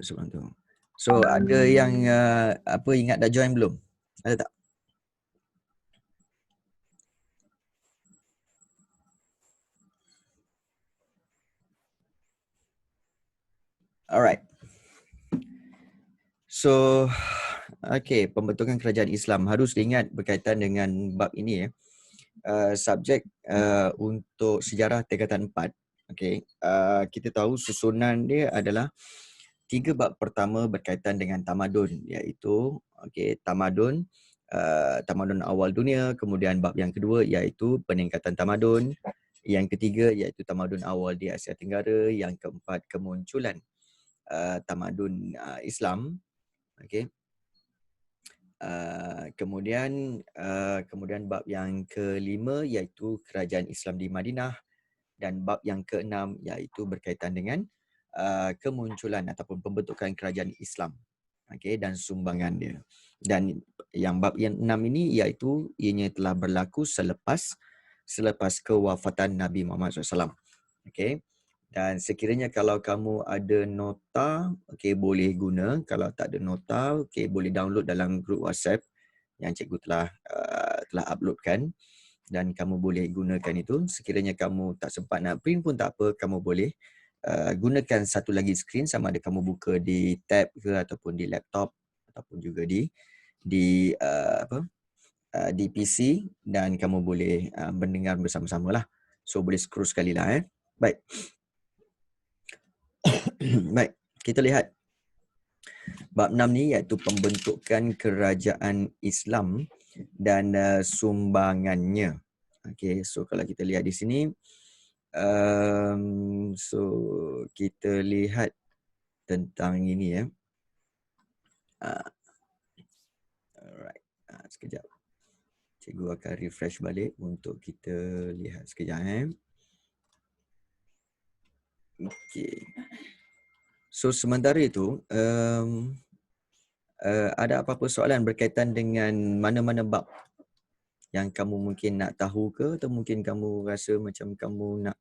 Sebelum tu. So ada yang apa ingat dah join belum? Ada tak? Alright. So okay, pembentukan kerajaan Islam harus diingat berkaitan dengan bab ini ya. Subjek untuk sejarah tingkatan 4. Okay. Kita tahu susunan dia adalah 3 bab pertama berkaitan dengan tamadun, iaitu tamadun tamadun awal dunia, kemudian bab yang kedua iaitu peningkatan tamadun, yang ketiga iaitu tamadun awal di Asia Tenggara, yang keempat kemunculan tamadun Islam. Okey. Kemudian bab yang kelima iaitu kerajaan Islam di Madinah, dan bab yang keenam iaitu berkaitan dengan kemunculan ataupun pembentukan kerajaan Islam, dan sumbangan dia. Dan yang bab yang 6 ini iaitu ianya telah berlaku selepas kewafatan Nabi Muhammad SAW. Okey. Dan sekiranya kalau kamu ada nota, boleh guna. Kalau tak ada nota, boleh download dalam grup WhatsApp yang cikgu telah uploadkan, dan kamu boleh gunakan itu. Sekiranya kamu tak sempat nak print pun tak apa, kamu boleh gunakan satu lagi skrin, sama ada kamu buka di tab ke ataupun di laptop ataupun juga di PC, dan kamu boleh mendengar bersama-sama lah. So boleh scroll sekali lah. Baik. Baik, kita lihat bab 6 ni iaitu pembentukan kerajaan Islam dan sumbangannya. Okey, so kalau kita lihat di sini, so kita lihat tentang ini ya. Alright, sekejap. Cikgu akan refresh balik untuk kita lihat sekejap. Okey. So sementara itu, ada apa-apa soalan berkaitan dengan mana-mana bab yang kamu mungkin nak tahu ke, atau mungkin kamu rasa macam kamu nak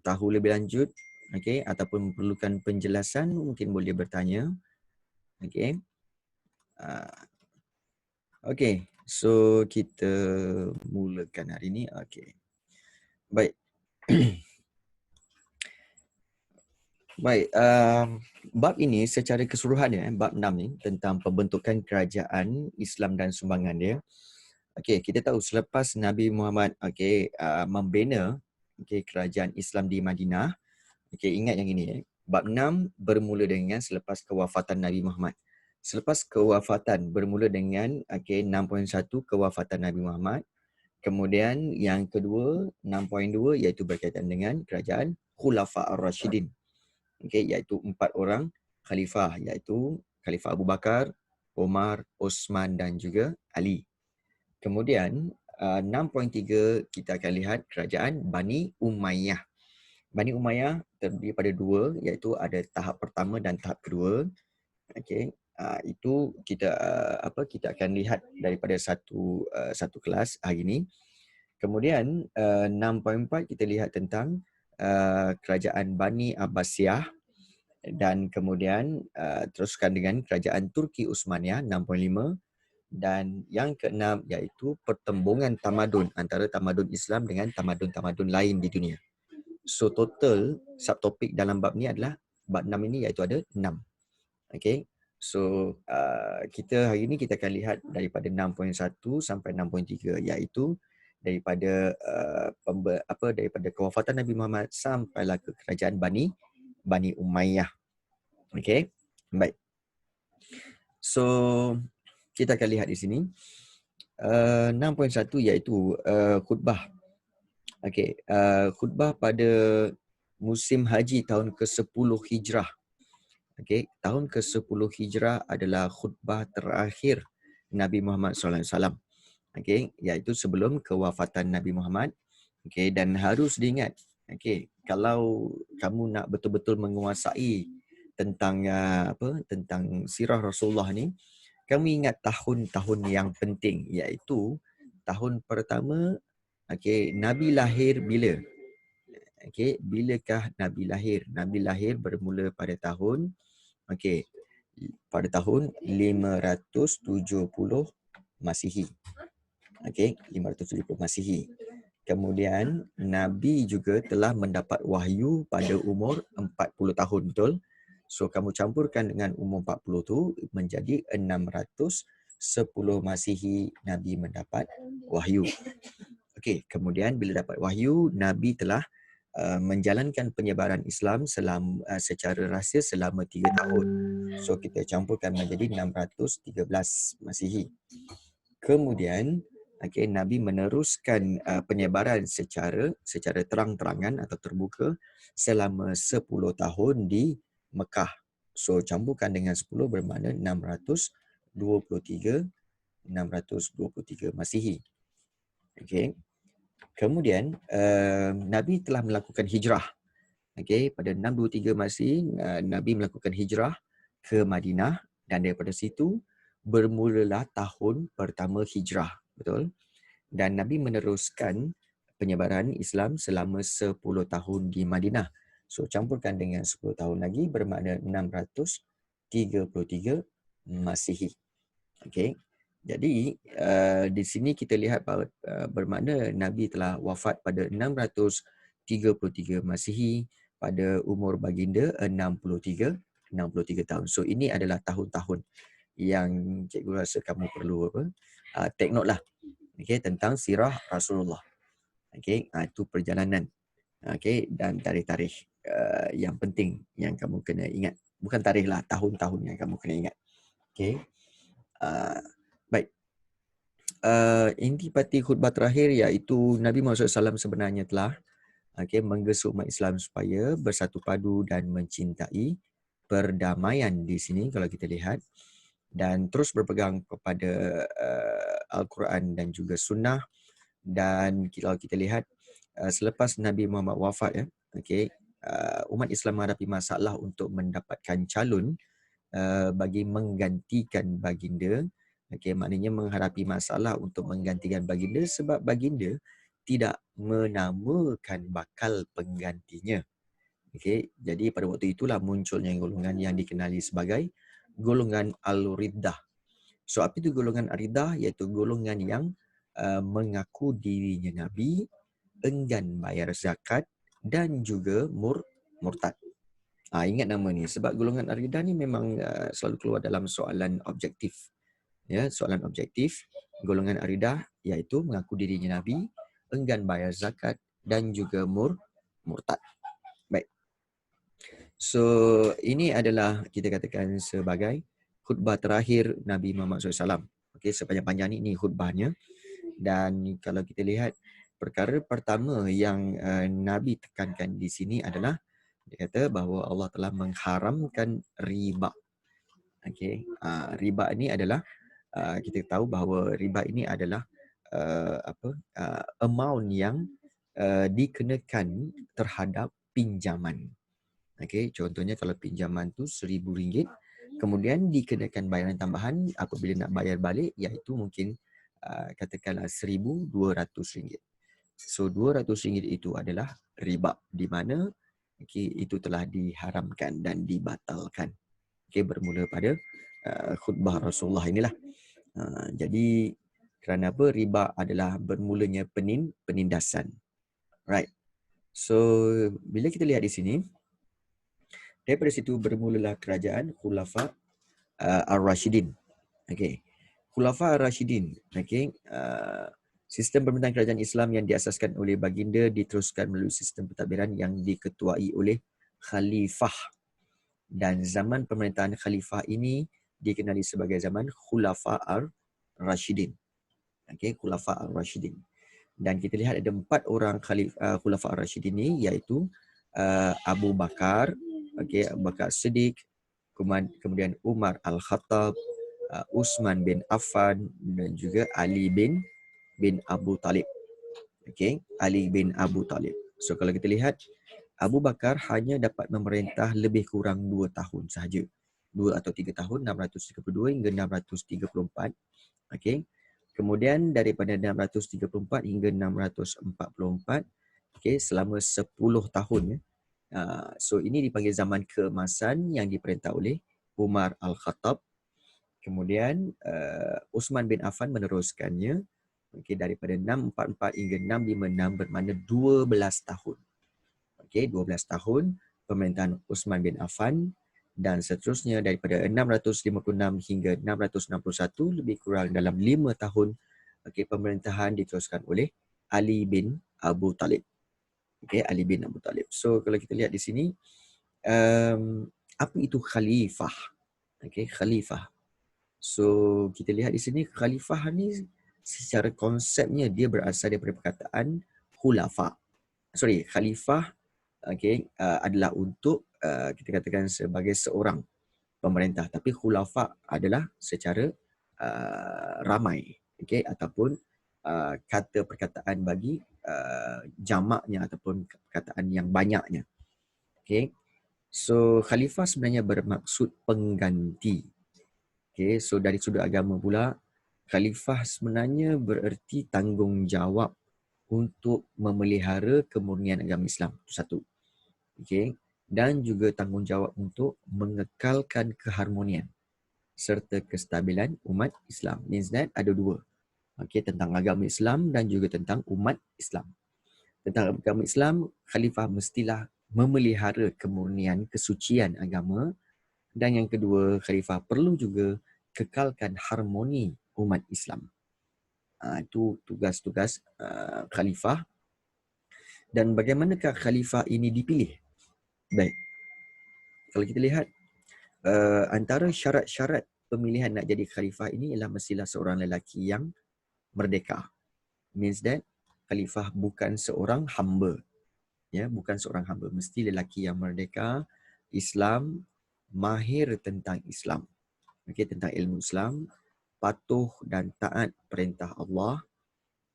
tahu lebih lanjut, ataupun memerlukan penjelasan, mungkin boleh bertanya. So kita mulakan hari ini. Baik. Baik, bab ini secara keseluruhannya, bab 6 ni tentang pembentukan kerajaan Islam dan sumbangan dia. Kita tahu selepas Nabi Muhammad membina kerajaan Islam di Madinah. Ingat yang ini bab 6 bermula dengan selepas kewafatan Nabi Muhammad. Selepas kewafatan bermula dengan 6.1 kewafatan Nabi Muhammad. Kemudian yang kedua 6.2 iaitu berkaitan dengan kerajaan Khulafa Ar-Rashidin. Iaitu 4 orang khalifah, iaitu Khalifah Abu Bakar, Umar, Osman dan juga Ali. Kemudian 6.3 kita akan lihat kerajaan Bani Umayyah. Bani Umayyah terdiri pada 2, iaitu ada tahap pertama dan tahap kedua. Itu kita akan lihat daripada satu kelas hari ini. Kemudian 6.4 kita lihat tentang kerajaan Bani Abbasiyah, dan kemudian teruskan dengan kerajaan Turki Utsmaniyah 6.5, dan yang keenam iaitu pertembungan tamadun antara tamadun Islam dengan tamadun-tamadun lain di dunia. So total subtopik dalam bab ni adalah bab 6 ini iaitu ada 6. So kita hari ini kita akan lihat daripada 6.1 sampai 6.3 iaitu daripada daripada kewafatan Nabi Muhammad sampailah ke kerajaan Bani Umayyah. Baik. So kita akan lihat di sini 6.1 iaitu khutbah. Khutbah pada musim haji tahun ke-10 Hijrah. Tahun ke-10 Hijrah adalah khutbah terakhir Nabi Muhammad SAW. Iaitu sebelum kewafatan Nabi Muhammad. Dan harus diingat, kalau kamu nak betul-betul menguasai tentang tentang sirah Rasulullah ni, kamu ingat tahun-tahun yang penting, iaitu tahun pertama Nabi lahir bila? Okey, bilakah Nabi lahir? Nabi lahir bermula pada tahun okey, pada tahun 570 Masihi. Okey, 570 Masihi. Kemudian Nabi juga telah mendapat wahyu pada umur 40 tahun, betul? So kamu campurkan dengan umur 40 tu menjadi 610 Masihi Nabi mendapat wahyu. Okey, kemudian bila dapat wahyu, Nabi telah menjalankan penyebaran Islam secara rahsia selama 3 tahun. So kita campurkan menjadi 613 Masihi. Kemudian Nabi meneruskan penyebaran secara terang-terangan atau terbuka selama 10 tahun di Mekah. So campurkan dengan 10 bermakna 623 Masihi. Okey. Kemudian Nabi telah melakukan hijrah. Okey, pada 623 Masihi Nabi melakukan hijrah ke Madinah dan daripada situ bermulalah tahun pertama hijrah, betul? Dan Nabi meneruskan penyebaran Islam selama 10 tahun di Madinah. So campurkan dengan 10 tahun lagi bermakna 633 Masihi. Okey. Jadi di sini kita lihat bahawa bermakna Nabi telah wafat pada 633 Masihi pada umur baginda 63 tahun. So ini adalah tahun-tahun yang cikgu rasa kamu perlu take note lah. Okey, tentang sirah Rasulullah. Okey, itu perjalanan. Okey, dan tarikh-tarikh yang penting yang kamu kena ingat. Bukan tarikh lah, tahun-tahun yang kamu kena ingat. Okey. Baik. Intipati khutbah terakhir iaitu Nabi Muhammad SAW sebenarnya telah menggesa umat Islam supaya bersatu padu dan mencintai perdamaian di sini kalau kita lihat, dan terus berpegang kepada Al-Quran dan juga Sunnah. Dan kalau kita lihat selepas Nabi Muhammad wafat umat Islam menghadapi masalah untuk mendapatkan calon bagi menggantikan baginda. Maknanya menghadapi masalah untuk menggantikan baginda sebab baginda tidak menamakan bakal penggantinya. Jadi pada waktu itulah munculnya golongan yang dikenali sebagai golongan Al-Riddah. So apa itu golongan Al-Riddah? Iaitu golongan yang mengaku dirinya Nabi, enggan bayar zakat dan juga murtad. Ingat nama ni sebab golongan Al-Riddah ni memang selalu keluar dalam soalan objektif. Ya, soalan objektif. Golongan Al-Riddah iaitu mengaku dirinya Nabi, enggan bayar zakat dan juga murtad. Baik. So ini adalah kita katakan sebagai khutbah terakhir Nabi Muhammad SAW. Okey, sepanjang-panjang ini khutbahnya. Dan kalau kita lihat perkara pertama yang Nabi tekankan di sini adalah dia kata bahawa Allah telah mengharamkan riba. Okey, riba ini adalah kita tahu bahawa riba ini adalah amount yang dikenakan terhadap pinjaman. Okey, contohnya kalau pinjaman tu RM1,000, kemudian dikenakan bayaran tambahan apabila nak bayar balik iaitu mungkin katakanlah RM1,200. So RM200 itu adalah riba di mana itu telah diharamkan dan dibatalkan. Bermula pada khutbah Rasulullah inilah. Jadi kerana apa? Riba adalah bermulanya penindasan. Right. So bila kita lihat di sini, daripada situ bermulalah kerajaan Khulafa Ar-Rashidin. Okey. Khulafa Ar-Rashidin, sistem pemerintahan kerajaan Islam yang diasaskan oleh baginda diteruskan melalui sistem pentadbiran yang diketuai oleh khalifah. Dan zaman pemerintahan khalifah ini dikenali sebagai zaman Khulafa Ar-Rashidin. Khulafa Ar-Rashidin. Dan kita lihat ada 4 orang Khulafa Ar-Rashidin ini iaitu Abu Bakar, Abu Bakar Siddiq, kemudian Umar Al-Khattab, Uthman bin Affan dan juga Ali bin Abu Talib. Ali bin Abu Talib. So kalau kita lihat Abu Bakar hanya dapat memerintah lebih kurang 2 tahun sahaja. 2 atau 3 tahun, 632 hingga 634. Kemudian daripada 634 hingga 644, Okey, selama 10 tahun ya. So ini dipanggil zaman keemasan yang diperintah oleh Umar Al-Khattab. Kemudian Uthman bin Affan meneruskannya, okey, daripada 644 hingga 656, bermakna 12 tahun. Okey, 12 tahun pemerintahan Uthman bin Affan, dan seterusnya daripada 656 hingga 661, lebih kurang dalam 5 tahun, okey, pemerintahan diteruskan oleh Ali bin Abu Talib. Okey, Ali bin Abu Talib. So kalau kita lihat di sini, apa itu khalifah? Okey, khalifah. So kita lihat di sini, khalifah ni secara konsepnya dia berasal daripada perkataan khulafa. Khalifah, okey, adalah untuk kita katakan sebagai seorang pemerintah, tapi khulafa adalah secara ramai, okey, ataupun kata perkataan bagi jamaknya ataupun perkataan yang banyaknya. Okey. So khalifah sebenarnya bermaksud pengganti. Okay, so dari sudut agama pula, khalifah sebenarnya bererti tanggungjawab untuk memelihara kemurnian agama Islam. Itu satu. Okay. Dan juga tanggungjawab untuk mengekalkan keharmonian serta kestabilan umat Islam. Means that ada dua. Okay, tentang agama Islam dan juga tentang umat Islam. Tentang agama Islam, khalifah mestilah memelihara kemurnian, kesucian agama. Dan yang kedua, khalifah perlu juga kekalkan harmoni umat Islam. Itu tugas-tugas khalifah. Dan bagaimanakah khalifah ini dipilih? Baik, kalau kita lihat, antara syarat-syarat pemilihan nak jadi khalifah ini ialah mestilah seorang lelaki yang merdeka. Means that khalifah bukan seorang hamba. Ya, bukan seorang hamba. Mesti lelaki yang merdeka, Islam, mahir tentang Islam. Okey, tentang ilmu Islam, patuh dan taat perintah Allah,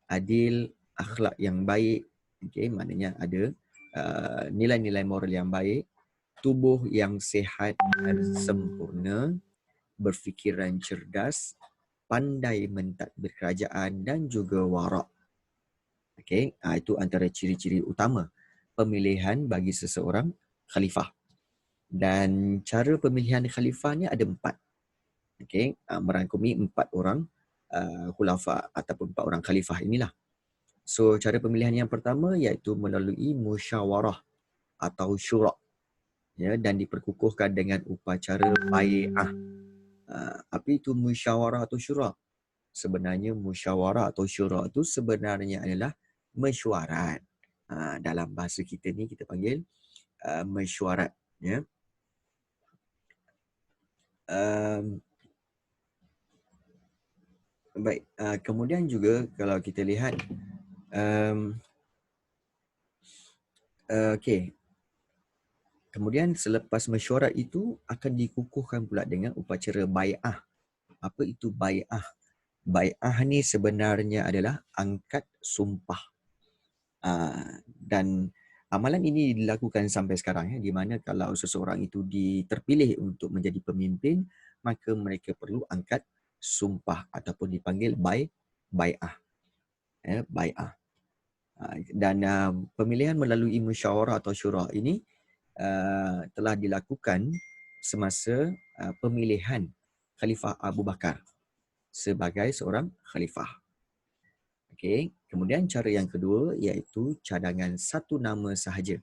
adil, akhlak yang baik, okey, maknanya ada nilai-nilai moral yang baik, tubuh yang sihat dan sempurna, berfikiran cerdas, pandai mentadbir kerajaan dan juga warak. Okey, itu antara ciri-ciri utama pemilihan bagi seseorang khalifah. Dan cara pemilihan khalifah ni ada 4. Okey, merangkumi 4 orang khulafa ataupun 4 orang khalifah inilah. So cara pemilihan yang pertama iaitu melalui musyawarah atau syura, ya, dan diperkukuhkan dengan upacara bai'ah. Apa itu musyawarah atau syura? Sebenarnya musyawarah atau syura itu sebenarnya adalah mesyuarat. Dalam bahasa kita ni kita panggil mesyuarat, ya. Baik, kemudian juga kalau kita lihat, okey. Kemudian selepas mesyuarat itu akan dikukuhkan pula dengan upacara bai'ah. Apa itu bai'ah? Bai'ah ni sebenarnya adalah angkat sumpah. Dan amalan ini dilakukan sampai sekarang, ya, di mana kalau seseorang itu terpilih untuk menjadi pemimpin, maka mereka perlu angkat sumpah ataupun dipanggil bai'ah. Ya, bai'ah. Dan pemilihan melalui musyawarah atau syura ini telah dilakukan semasa pemilihan Khalifah Abu Bakar sebagai seorang khalifah. Okey, kemudian cara yang kedua iaitu cadangan satu nama sahaja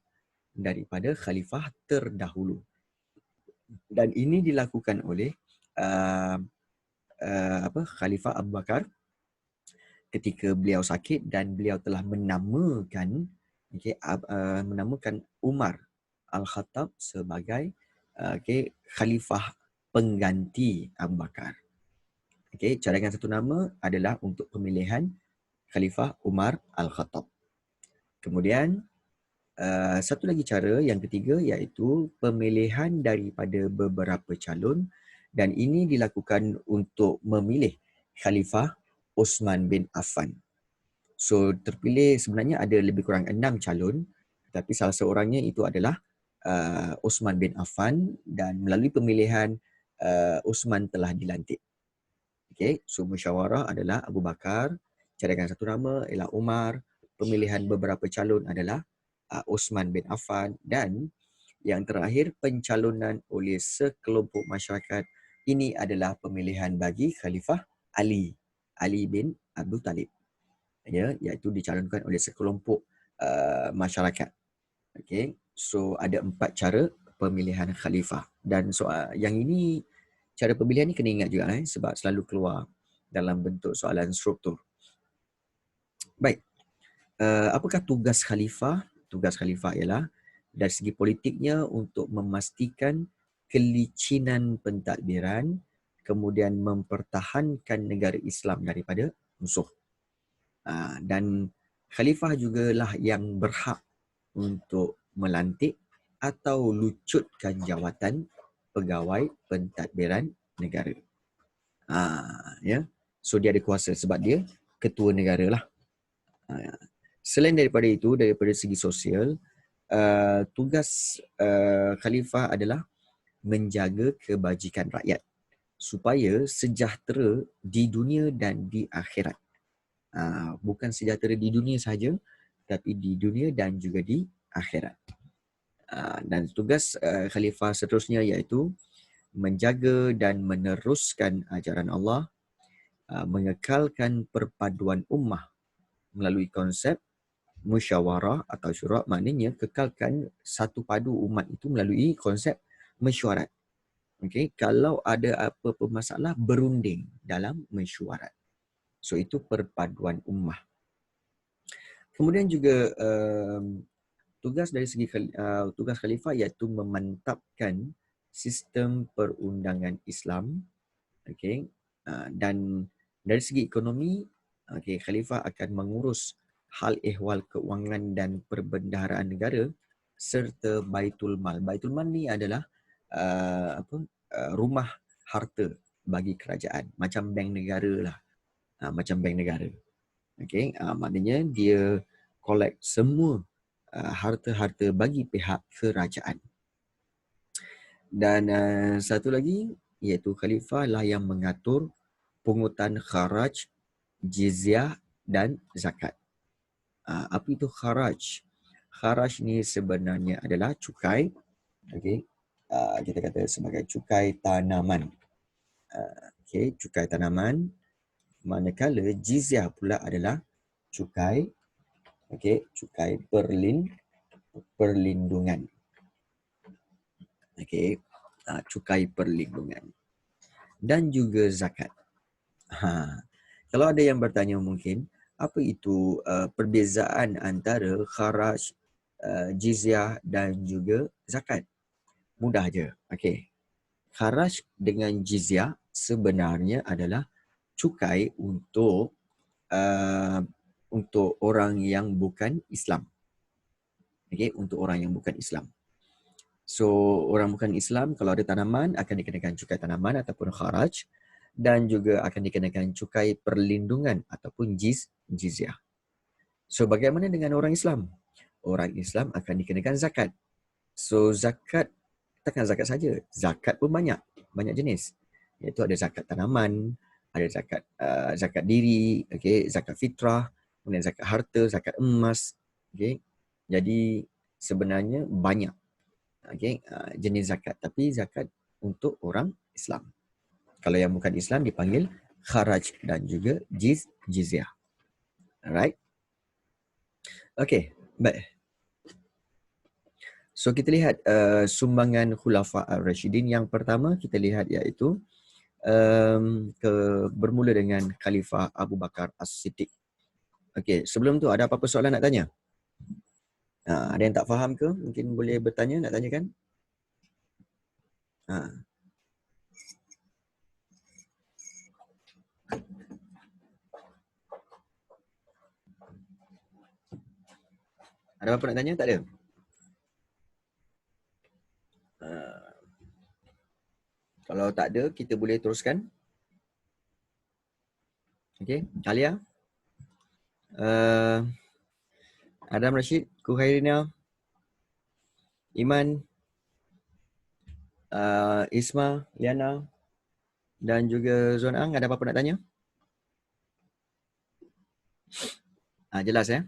daripada khalifah terdahulu. Dan ini dilakukan oleh Khalifah Abu Bakar ketika beliau sakit dan beliau telah menamakan Umar Al-Khattab sebagai khalifah pengganti Abu Bakar. Cadangan satu nama adalah untuk pemilihan Khalifah Umar Al-Khattab. Kemudian satu lagi cara yang ketiga iaitu pemilihan daripada beberapa calon, dan ini dilakukan untuk memilih Khalifah Uthman bin Affan. So terpilih sebenarnya ada lebih kurang 6 calon, tapi salah seorangnya itu adalah Uthman bin Affan, dan melalui pemilihan Uthman telah dilantik. So musyawarah adalah Abu Bakar, cadangan satu nama ialah Umar, pemilihan beberapa calon adalah Osman bin Affan, dan yang terakhir pencalonan oleh sekelompok masyarakat ini adalah pemilihan bagi Khalifah Ali bin Abu Talib, ya, iaitu dicalonkan oleh sekelompok masyarakat. Okay. So ada 4 cara pemilihan khalifah, dan soal yang ini, cara pemilihan ni kena ingat juga sebab selalu keluar dalam bentuk soalan struktur. Baik, apakah tugas khalifah? Tugas khalifah ialah dari segi politiknya untuk memastikan kelicinan pentadbiran, kemudian mempertahankan negara Islam daripada musuh. Dan khalifah jugalah yang berhak untuk melantik atau lucutkan jawatan pegawai pentadbiran negara. Ya. So dia ada kuasa sebab dia ketua negara lah. Selain daripada itu, daripada segi sosial, tugas khalifah adalah menjaga kebajikan rakyat supaya sejahtera di dunia dan di akhirat. Bukan sejahtera di dunia sahaja, tapi di dunia dan juga di akhirat. Dan tugas khalifah seterusnya iaitu menjaga dan meneruskan ajaran Allah, mengekalkan perpaduan ummah melalui konsep musyawarah atau syura, maknanya kekalkan satu padu umat itu melalui konsep mesyuarat. Okay? Kalau ada apa-apa masalah, berunding dalam mesyuarat. So itu perpaduan ummah. Kemudian juga tugas dari segi tugas khalifah iaitu memantapkan sistem perundangan Islam, okay? Dan dari segi ekonomi, okay, khalifah akan mengurus hal ehwal keuangan dan perbendaharaan negara serta Baitul Mal. Baitul Mal ni adalah rumah harta bagi kerajaan, macam bank negara lah. Macam bank negara. Okay? Maknanya dia collect semua harta-harta bagi pihak kerajaan. Dan satu lagi iaitu khalifah lah yang mengatur pungutan kharaj, jizyah dan zakat. Apa itu kharaj? Kharaj ni sebenarnya adalah cukai. Okay. Kita kata sebagai cukai tanaman. Okay, cukai tanaman. Manakala jizyah pula adalah cukai, okay, cukai perlindungan. Okay, cukai perlindungan. Dan juga zakat. Kalau ada yang bertanya mungkin, apa itu perbezaan antara kharaj, jizyah dan juga zakat? Mudah je. Okay. Kharaj dengan jizyah sebenarnya adalah cukai untuk orang yang bukan Islam. Okay, untuk orang yang bukan Islam. So, orang bukan Islam kalau ada tanaman akan dikenakan cukai tanaman ataupun kharaj, dan juga akan dikenakan cukai perlindungan ataupun jizyah. So, bagaimana dengan orang Islam? Orang Islam akan dikenakan zakat. So, zakat takkan zakat saja. Zakat pun banyak jenis. Iaitu ada zakat tanaman, ada zakat diri, okay, zakat fitrah, kemudian zakat harta, zakat emas. Okay. Jadi, sebenarnya banyak, okay, jenis zakat. Tapi zakat untuk orang Islam. Kalau yang bukan Islam dipanggil kharaj dan juga jizyah. Alright. Okay, baik. So kita lihat sumbangan Khulafa Ar-Rashidin. Yang pertama kita lihat iaitu bermula dengan Khalifah Abu Bakar As-Siddiq. Okay, sebelum tu ada apa-apa soalan nak tanya? Ada yang tak faham ke? Mungkin boleh bertanya, nak tanyakan? Ada apa-apa nak tanya? Tak ada? Kalau tak ada, kita boleh teruskan. Okay, Alia? Adam Rashid, Kuhairina, Iman, Isma, Liana dan juga Zuan Ang, ada apa-apa nak tanya? Jelas ya?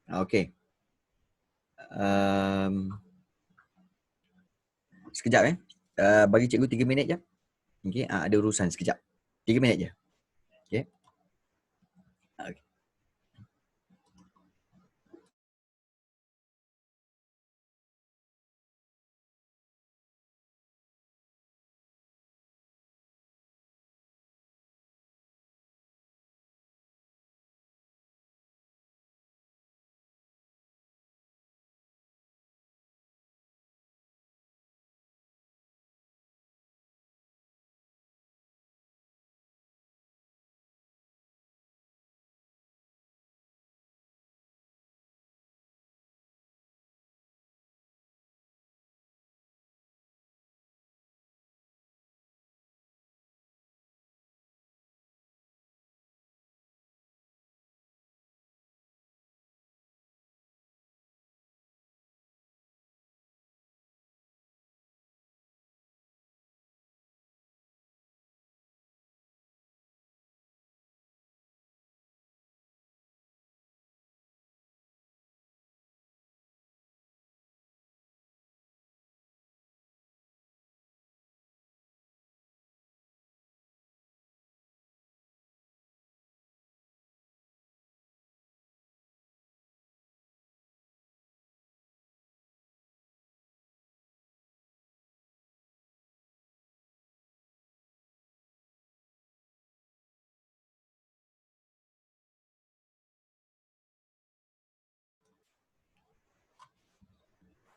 Okey. Sekejap bagi cikgu 3 minit je. Okey, ada urusan sekejap. 3 minit je. Okey. Okay.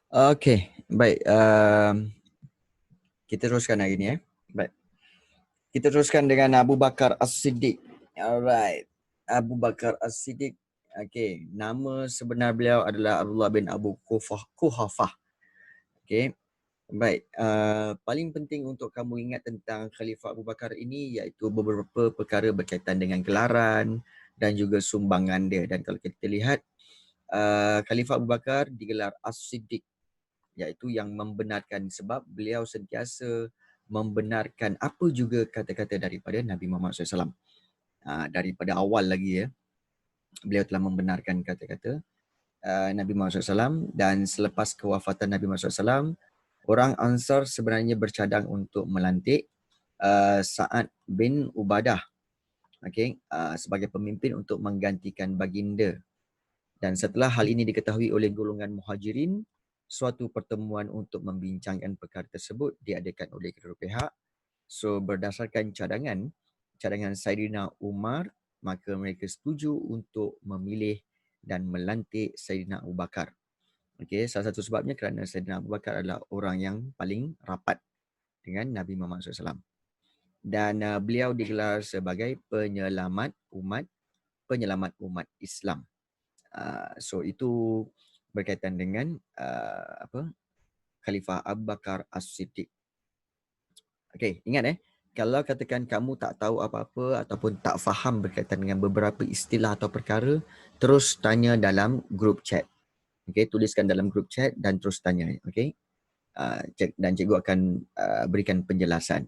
Okey, baik. Kita teruskan hari ni. Baik. Kita teruskan dengan Abu Bakar As-Siddiq. Alright. Abu Bakar As-Siddiq. Okey, nama sebenar beliau adalah Abdullah bin Abu Quhafah. Okey. Baik, paling penting untuk kamu ingat tentang Khalifah Abu Bakar ini iaitu beberapa perkara berkaitan dengan gelaran dan juga sumbangan dia. Dan kalau kita lihat, Khalifah Abu Bakar digelar As-Siddiq, iaitu yang membenarkan, sebab beliau sentiasa membenarkan apa juga kata-kata daripada Nabi Muhammad SAW. Daripada awal lagi beliau telah membenarkan kata-kata Nabi Muhammad SAW, dan selepas kewafatan Nabi Muhammad SAW, orang Ansar sebenarnya bercadang untuk melantik Sa'ad bin Ubadah sebagai pemimpin untuk menggantikan baginda. Dan setelah hal ini diketahui oleh golongan Muhajirin, suatu pertemuan untuk membincangkan perkara tersebut diadakan oleh kedua pihak. So berdasarkan cadangan Saidina Umar, maka mereka setuju untuk memilih dan melantik Saidina Abu Bakar. Okey, salah satu sebabnya kerana Saidina Abu Bakar adalah orang yang paling rapat dengan Nabi Muhammad SAW. Dan beliau digelar sebagai penyelamat umat Islam. So itu berkaitan dengan Khalifah Abu Bakar As-Siddiq. Okey, ingat kalau katakan kamu tak tahu apa-apa ataupun tak faham berkaitan dengan beberapa istilah atau perkara, terus tanya dalam group chat. Okey, tuliskan dalam group chat dan terus tanya. Okey, dan cikgu akan berikan penjelasan.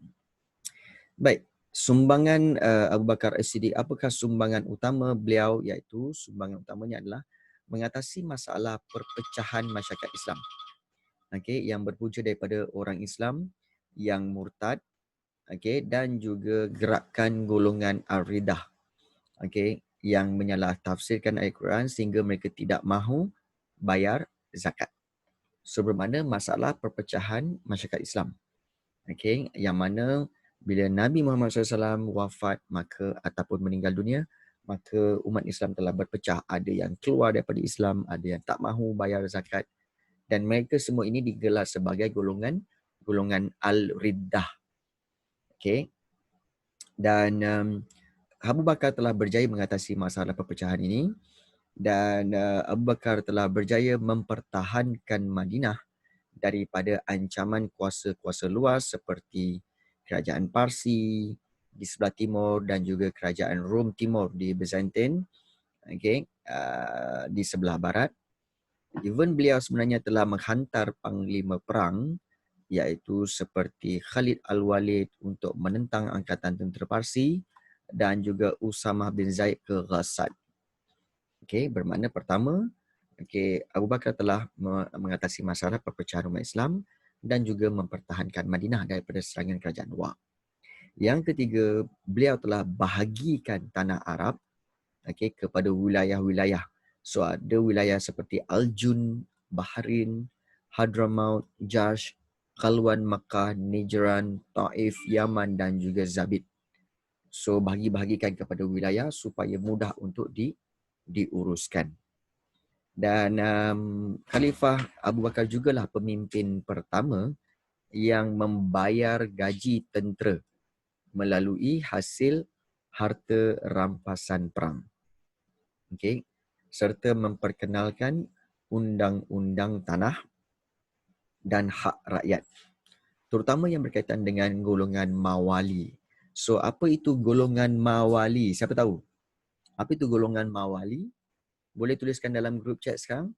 Baik, sumbangan Abu Bakar As-Siddiq, apakah sumbangan utama beliau? Iaitu sumbangan utamanya adalah mengatasi masalah perpecahan masyarakat Islam. Okey, yang berpunca daripada orang Islam yang murtad, dan juga gerakan golongan Ar-Ridah, yang menyalah tafsirkan ayat Quran sehingga mereka tidak mahu bayar zakat. So bermakna masalah perpecahan masyarakat Islam. Yang mana bila Nabi Muhammad SAW wafat ataupun meninggal dunia, maka umat Islam telah berpecah. Ada yang keluar daripada Islam, ada yang tak mahu bayar zakat, dan mereka semua ini digelar sebagai golongan Al-Riddah. Dan Abu Bakar telah berjaya mengatasi masalah perpecahan ini, dan Abu Bakar telah berjaya mempertahankan Madinah daripada ancaman kuasa-kuasa luar seperti kerajaan Parsi di sebelah timur dan juga kerajaan Rom Timur di Byzantine, di sebelah barat. Even beliau sebenarnya telah menghantar panglima perang iaitu seperti Khalid Al-Walid untuk menentang angkatan tentera Parsi, dan juga Usamah bin Zaid ke Ghassad. Bermakna pertama, Okey, Abu Bakar telah mengatasi masalah perpecahan umat Islam dan juga mempertahankan Madinah daripada serangan kerajaan luar. Yang ketiga, beliau telah bahagikan tanah Arab, okey, kepada wilayah-wilayah. So ada wilayah seperti Al-Jun, Bahrain, Hadramaut, Jash, Khalwan, Makkah, Najran, Taif, Yaman dan juga Zabid. So bahagi-bahagikan kepada wilayah supaya mudah untuk diuruskan. Dan Khalifah Abu Bakar jugalah pemimpin pertama yang membayar gaji tentera melalui hasil harta rampasan perang. Okey, serta memperkenalkan undang-undang tanah dan hak rakyat, terutama yang berkaitan dengan golongan mawali. So, apa itu golongan mawali? Siapa tahu? Apa itu golongan mawali? Boleh tuliskan dalam grup chat sekarang.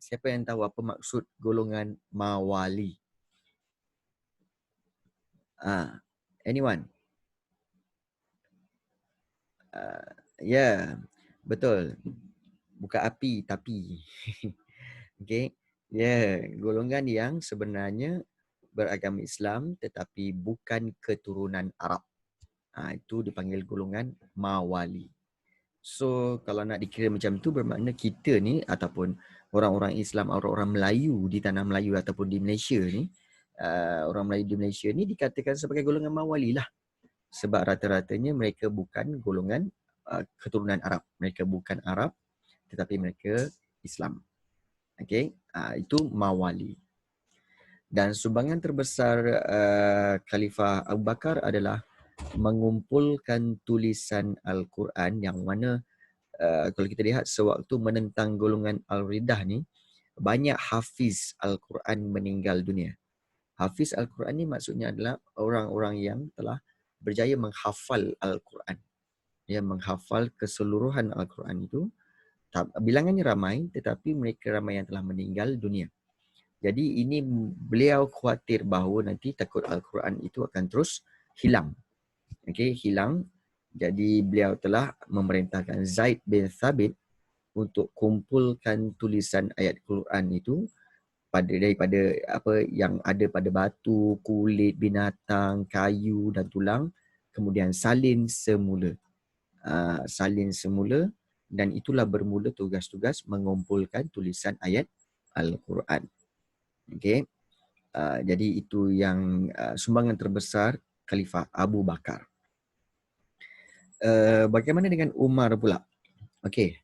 Siapa yang tahu apa maksud golongan mawali? Anyone? Ya, betul. Bukan api, tapi. Okey. Ya, golongan yang sebenarnya beragama Islam tetapi bukan keturunan Arab. Itu dipanggil golongan mawali. So, kalau nak dikira macam tu bermakna kita ni ataupun orang-orang Islam, orang-orang Melayu di tanah Melayu ataupun di Malaysia ni, orang Melayu di Malaysia ni dikatakan sebagai golongan mawali lah. Sebab rata-ratanya mereka bukan golongan keturunan Arab. Mereka bukan Arab tetapi mereka Islam. Okey, itu mawali. Dan sumbangan terbesar Khalifah Abu Bakar adalah mengumpulkan tulisan Al-Quran yang mana kalau kita lihat sewaktu menentang golongan Al-Ridah ni, banyak hafiz Al-Quran meninggal dunia. Hafiz Al-Quran ni maksudnya adalah orang-orang yang telah berjaya menghafal Al-Quran. Yang menghafal keseluruhan Al-Quran itu. Bilangannya ramai tetapi mereka ramai yang telah meninggal dunia. Jadi ini beliau khawatir bahawa nanti takut Al-Quran itu akan terus hilang. Okey, hilang. Jadi beliau telah memerintahkan Zaid bin Thabit untuk kumpulkan tulisan ayat Quran itu daripada apa yang ada pada batu, kulit binatang, kayu dan tulang, kemudian salin semula. Salin semula dan itulah bermula tugas-tugas mengumpulkan tulisan ayat Al-Quran. Okey. Jadi itu yang sumbangan terbesar Khalifah Abu Bakar. Bagaimana dengan Umar pula? Okey.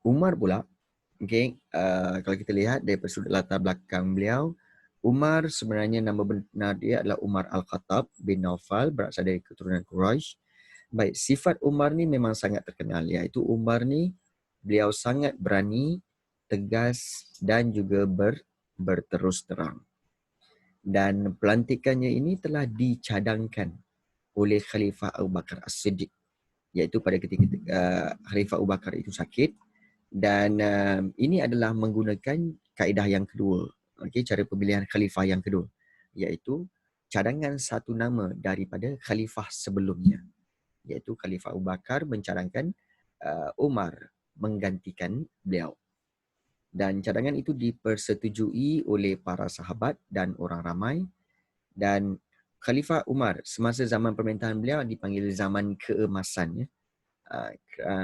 Umar pula, okey, kalau kita lihat daripada sudut latar belakang beliau, Umar sebenarnya nama benar dia adalah Umar Al-Khattab bin Naufal, berasal dari keturunan Quraisy. Baik, sifat Umar ni memang sangat terkenal, iaitu Umar ni beliau sangat berani, tegas dan juga berterus terang. Dan pelantikannya ini telah dicadangkan oleh Khalifah Abu Bakar As-Siddiq, iaitu pada ketika Khalifah Abu Bakar itu sakit. Dan ini adalah menggunakan kaedah yang kedua, cara pemilihan khalifah yang kedua, iaitu cadangan satu nama daripada khalifah sebelumnya, iaitu Khalifah Abu Bakar mencadangkan Umar menggantikan beliau. Dan cadangan itu dipersetujui oleh para sahabat dan orang ramai. Dan Khalifah Umar semasa zaman pemerintahan beliau dipanggil zaman keemasan, ya.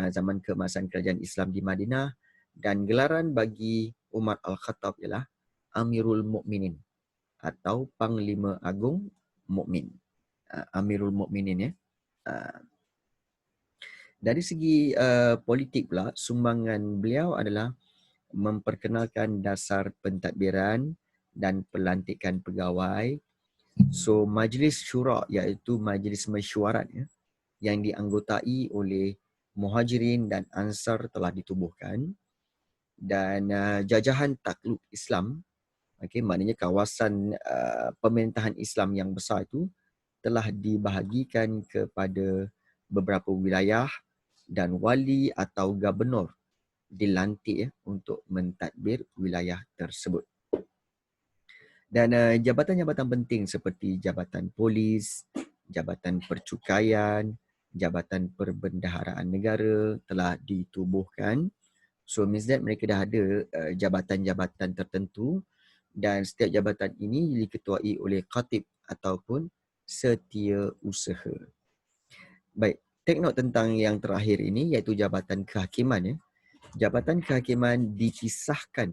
Zaman keemasan kerajaan Islam di Madinah, dan gelaran bagi Umar Al-Khattab ialah Amirul Mukminin atau Panglima Agung Mukmin. Amirul Mukminin, ya. Dari segi politik pula, sumbangan beliau adalah memperkenalkan dasar pentadbiran dan pelantikan pegawai. So Majlis Syura, iaitu Majlis Mesyuarat, ya, yang dianggotai oleh Muhajirin dan Ansar telah ditubuhkan. Dan jajahan takluk Islam, maknanya kawasan pemerintahan Islam yang besar itu telah dibahagikan kepada beberapa wilayah dan wali atau gubernur dilantik, ya, untuk mentadbir wilayah tersebut. Dan jabatan-jabatan penting seperti jabatan polis, jabatan percukaian, jabatan perbendaharaan negara telah ditubuhkan So means that mereka dah ada jabatan-jabatan tertentu dan setiap jabatan ini diketuai oleh khatib ataupun setiausaha. Baik, take note tentang yang terakhir ini iaitu jabatan kehakiman. Jabatan kehakiman dipisahkan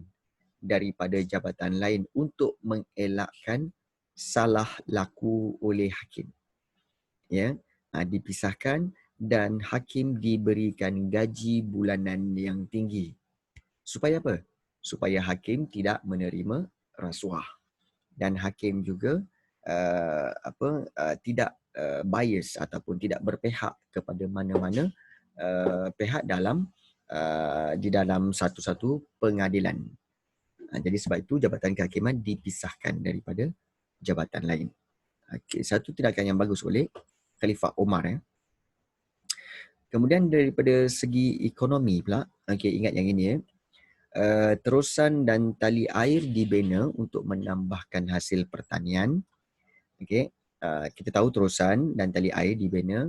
daripada jabatan lain untuk mengelakkan salah laku oleh hakim. Dipisahkan dan hakim diberikan gaji bulanan yang tinggi. Supaya apa? Supaya hakim tidak menerima rasuah dan hakim juga tidak bias ataupun tidak berpihak kepada mana-mana pihak di dalam satu-satu pengadilan. Jadi sebab itu jabatan kehakiman dipisahkan daripada jabatan lain. Satu tindakan yang bagus oleh Khalifah Umar. Kemudian daripada segi ekonomi pula, ingat yang ini terusan dan tali air dibina untuk menambahkan hasil pertanian. Kita tahu terusan dan tali air dibina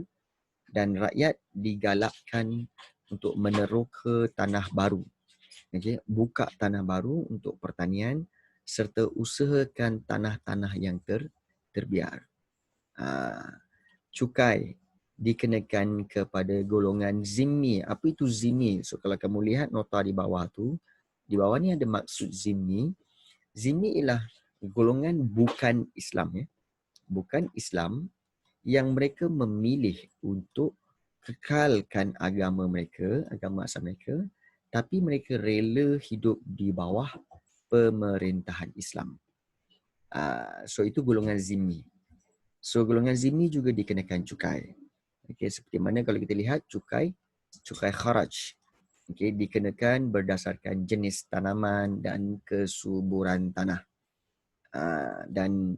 dan rakyat digalakkan untuk meneroka tanah baru. Buka tanah baru untuk pertanian serta usahakan tanah-tanah yang terbiar. Cukai dikenakan kepada golongan zimmi. Apa itu zimmi? So kalau kamu lihat nota di bawah tu, di bawah ni ada maksud zimmi. Zimmi ialah golongan bukan Islam, bukan Islam yang mereka memilih untuk kekalkan agama mereka, agama asal mereka, tapi mereka rela hidup di bawah pemerintahan Islam. So itu golongan zimmi. So golongan zimmi juga dikenakan cukai. Seperti mana kalau kita lihat cukai kharaj. Dikenakan berdasarkan jenis tanaman dan kesuburan tanah. Dan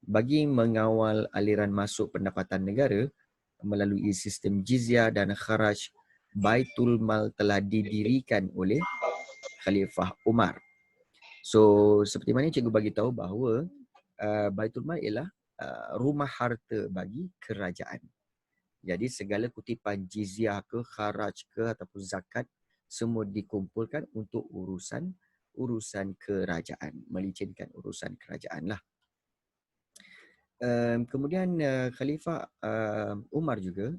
bagi mengawal aliran masuk pendapatan negara melalui sistem jizyah dan kharaj, Baitul Mal telah didirikan oleh Khalifah Umar. So seperti mana cikgu bagi tahu bahawa Baitul Mal ialah rumah harta bagi kerajaan. Jadi segala kutipan jizyah ke, kharaj ke ataupun zakat semua dikumpulkan untuk urusan kerajaan, melicinkan urusan kerajaan lah. Kemudian Khalifah Umar juga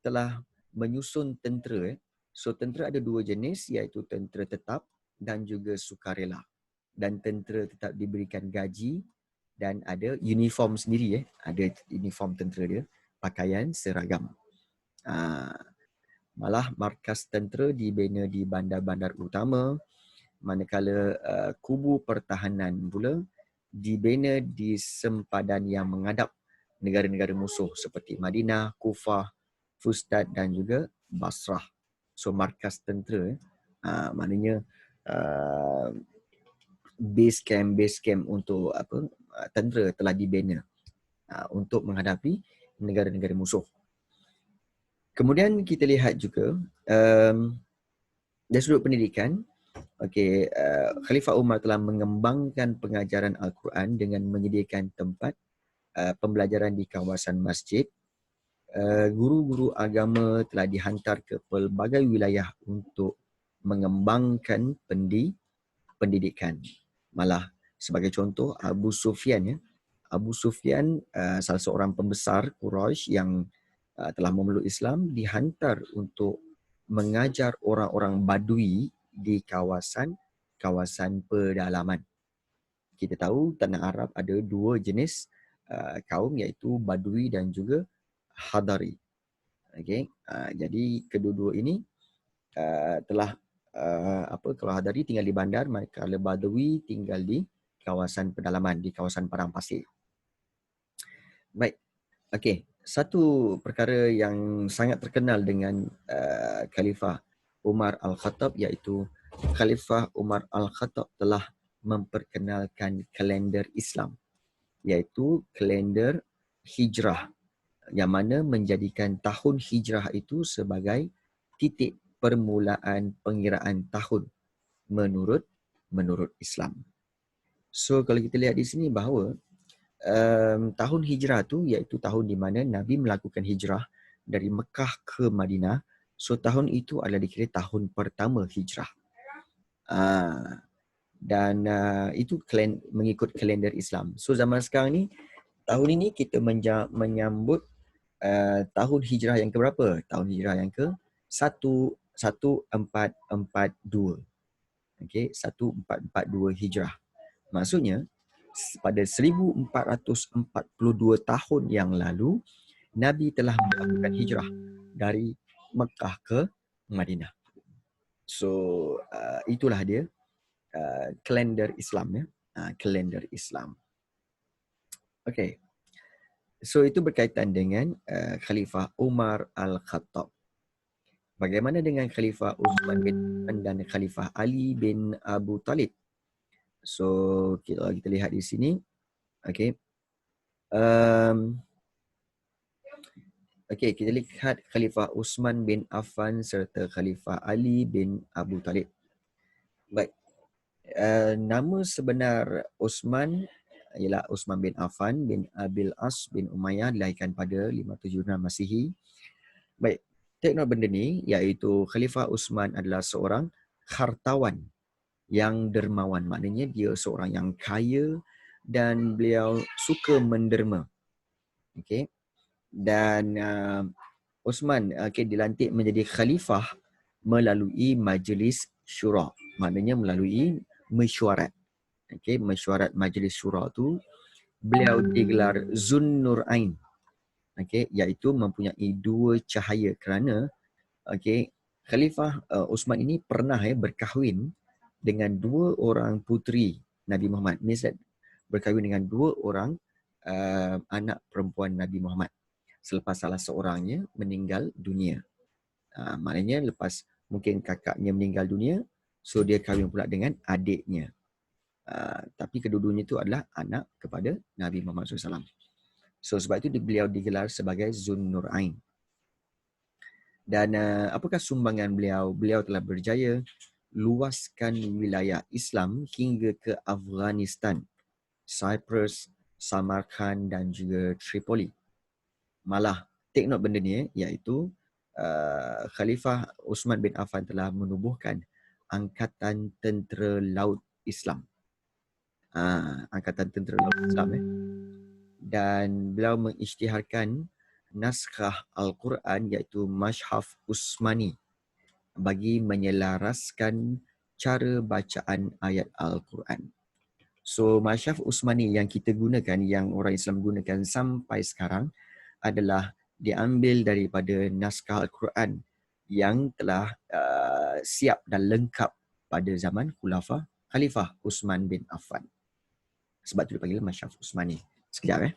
telah menyusun tentera. So tentera ada dua jenis iaitu tentera tetap dan juga sukarela. Dan tentera tetap diberikan gaji dan ada uniform sendiri. Ada uniform tentera dia, pakaian seragam. Malah markas tentera dibina di bandar-bandar utama, manakala kubu pertahanan pula dibina di sempadan yang menghadap negara-negara musuh seperti Madinah, Kufah, Fustat dan juga Basrah. So markas tentera maknanya base camp untuk tentera telah dibina untuk menghadapi negara-negara musuh. Kemudian kita lihat juga dari sudut pendidikan, Khalifah Umar telah mengembangkan pengajaran Al-Quran dengan menyediakan tempat pembelajaran di kawasan masjid. Guru-guru agama telah dihantar ke pelbagai wilayah untuk mengembangkan pendidikan. Malah sebagai contoh Abu Sufyan, salah seorang pembesar Quraisy yang telah memeluk Islam, dihantar untuk mengajar orang-orang Badui di kawasan pedalaman. Kita tahu tanah Arab ada dua jenis kaum iaitu Badui dan juga Hadari. Jadi kedua-dua ini telah kalau Hadari tinggal di bandar, manakala Badui tinggal di kawasan pedalaman, di kawasan padang pasir. Baik. Satu perkara yang sangat terkenal dengan Khalifah Umar Al-Khattab iaitu Khalifah Umar Al-Khattab telah memperkenalkan kalender Islam iaitu kalender Hijrah yang mana menjadikan tahun Hijrah itu sebagai titik permulaan pengiraan tahun menurut Islam. So kalau kita lihat di sini bahawa tahun Hijrah tu iaitu tahun di mana Nabi melakukan hijrah dari Mekah ke Madinah. So tahun itu adalah dikira tahun pertama Hijrah. Dan itu mengikut kalender Islam. So zaman sekarang ni, tahun ini kita menyambut tahun hijrah yang keberapa? Tahun hijrah yang ke 1442. Okey, 1442 hijrah. Maksudnya pada 1442 tahun yang lalu Nabi telah melakukan hijrah dari Mekah ke Madinah. So itulah dia kalender Islam ya. Kalender Islam. Okey. So itu berkaitan dengan Khalifah Umar Al-Khattab. Bagaimana dengan Khalifah Uthman bin Affan dan Khalifah Ali bin Abu Talib? So kita lihat di sini. Okey. Okey, kita lihat Khalifah Uthman bin Affan serta Khalifah Ali bin Abu Talib. Baik. Nama sebenar Uthman ialah Uthman bin Affan bin Abil As bin Umayyah, dilahirkan pada 576 Masihi. Baik, take benda ni, iaitu Khalifah Uthman adalah seorang hartawan yang dermawan. Maknanya dia seorang yang kaya dan beliau suka menderma. Okey. Dan Uthman dilantik menjadi khalifah melalui majlis syura. Maknanya melalui mesyuarat. Okey, mesyuarat majlis syura tu beliau digelar Zunnurain. Okey, iaitu mempunyai dua cahaya, kerana Khalifah Uthman ini pernah berkahwin dengan dua orang puteri Nabi Muhammad. Maksud berkahwin dengan dua orang anak perempuan Nabi Muhammad selepas salah seorangnya meninggal dunia. Maknanya lepas mungkin kakaknya meninggal dunia, so dia kahwin pula dengan adiknya. Tapi kedua-duanya itu adalah anak kepada Nabi Muhammad SAW. So sebab itu beliau digelar sebagai Zunnurain. Dan apakah sumbangan beliau? Beliau telah berjaya luaskan wilayah Islam hingga ke Afghanistan, Cyprus, Samarkand dan juga Tripoli. Malah, take note benda ni, iaitu Khalifah Uthman bin Affan telah menubuhkan Angkatan Tentera Laut Islam. Angkatan Tentera Laut Islam. Dan beliau mengisytiharkan naskah Al-Quran iaitu Mashaf Usmani bagi menyelaraskan cara bacaan ayat Al-Quran. So Mashaf Usmani yang kita gunakan, yang orang Islam gunakan sampai sekarang adalah diambil daripada naskah Al-Quran yang telah siap dan lengkap pada zaman Khalifah Uthman bin Affan. Sebab itu dipanggil Mashaf Usmani. Sekejap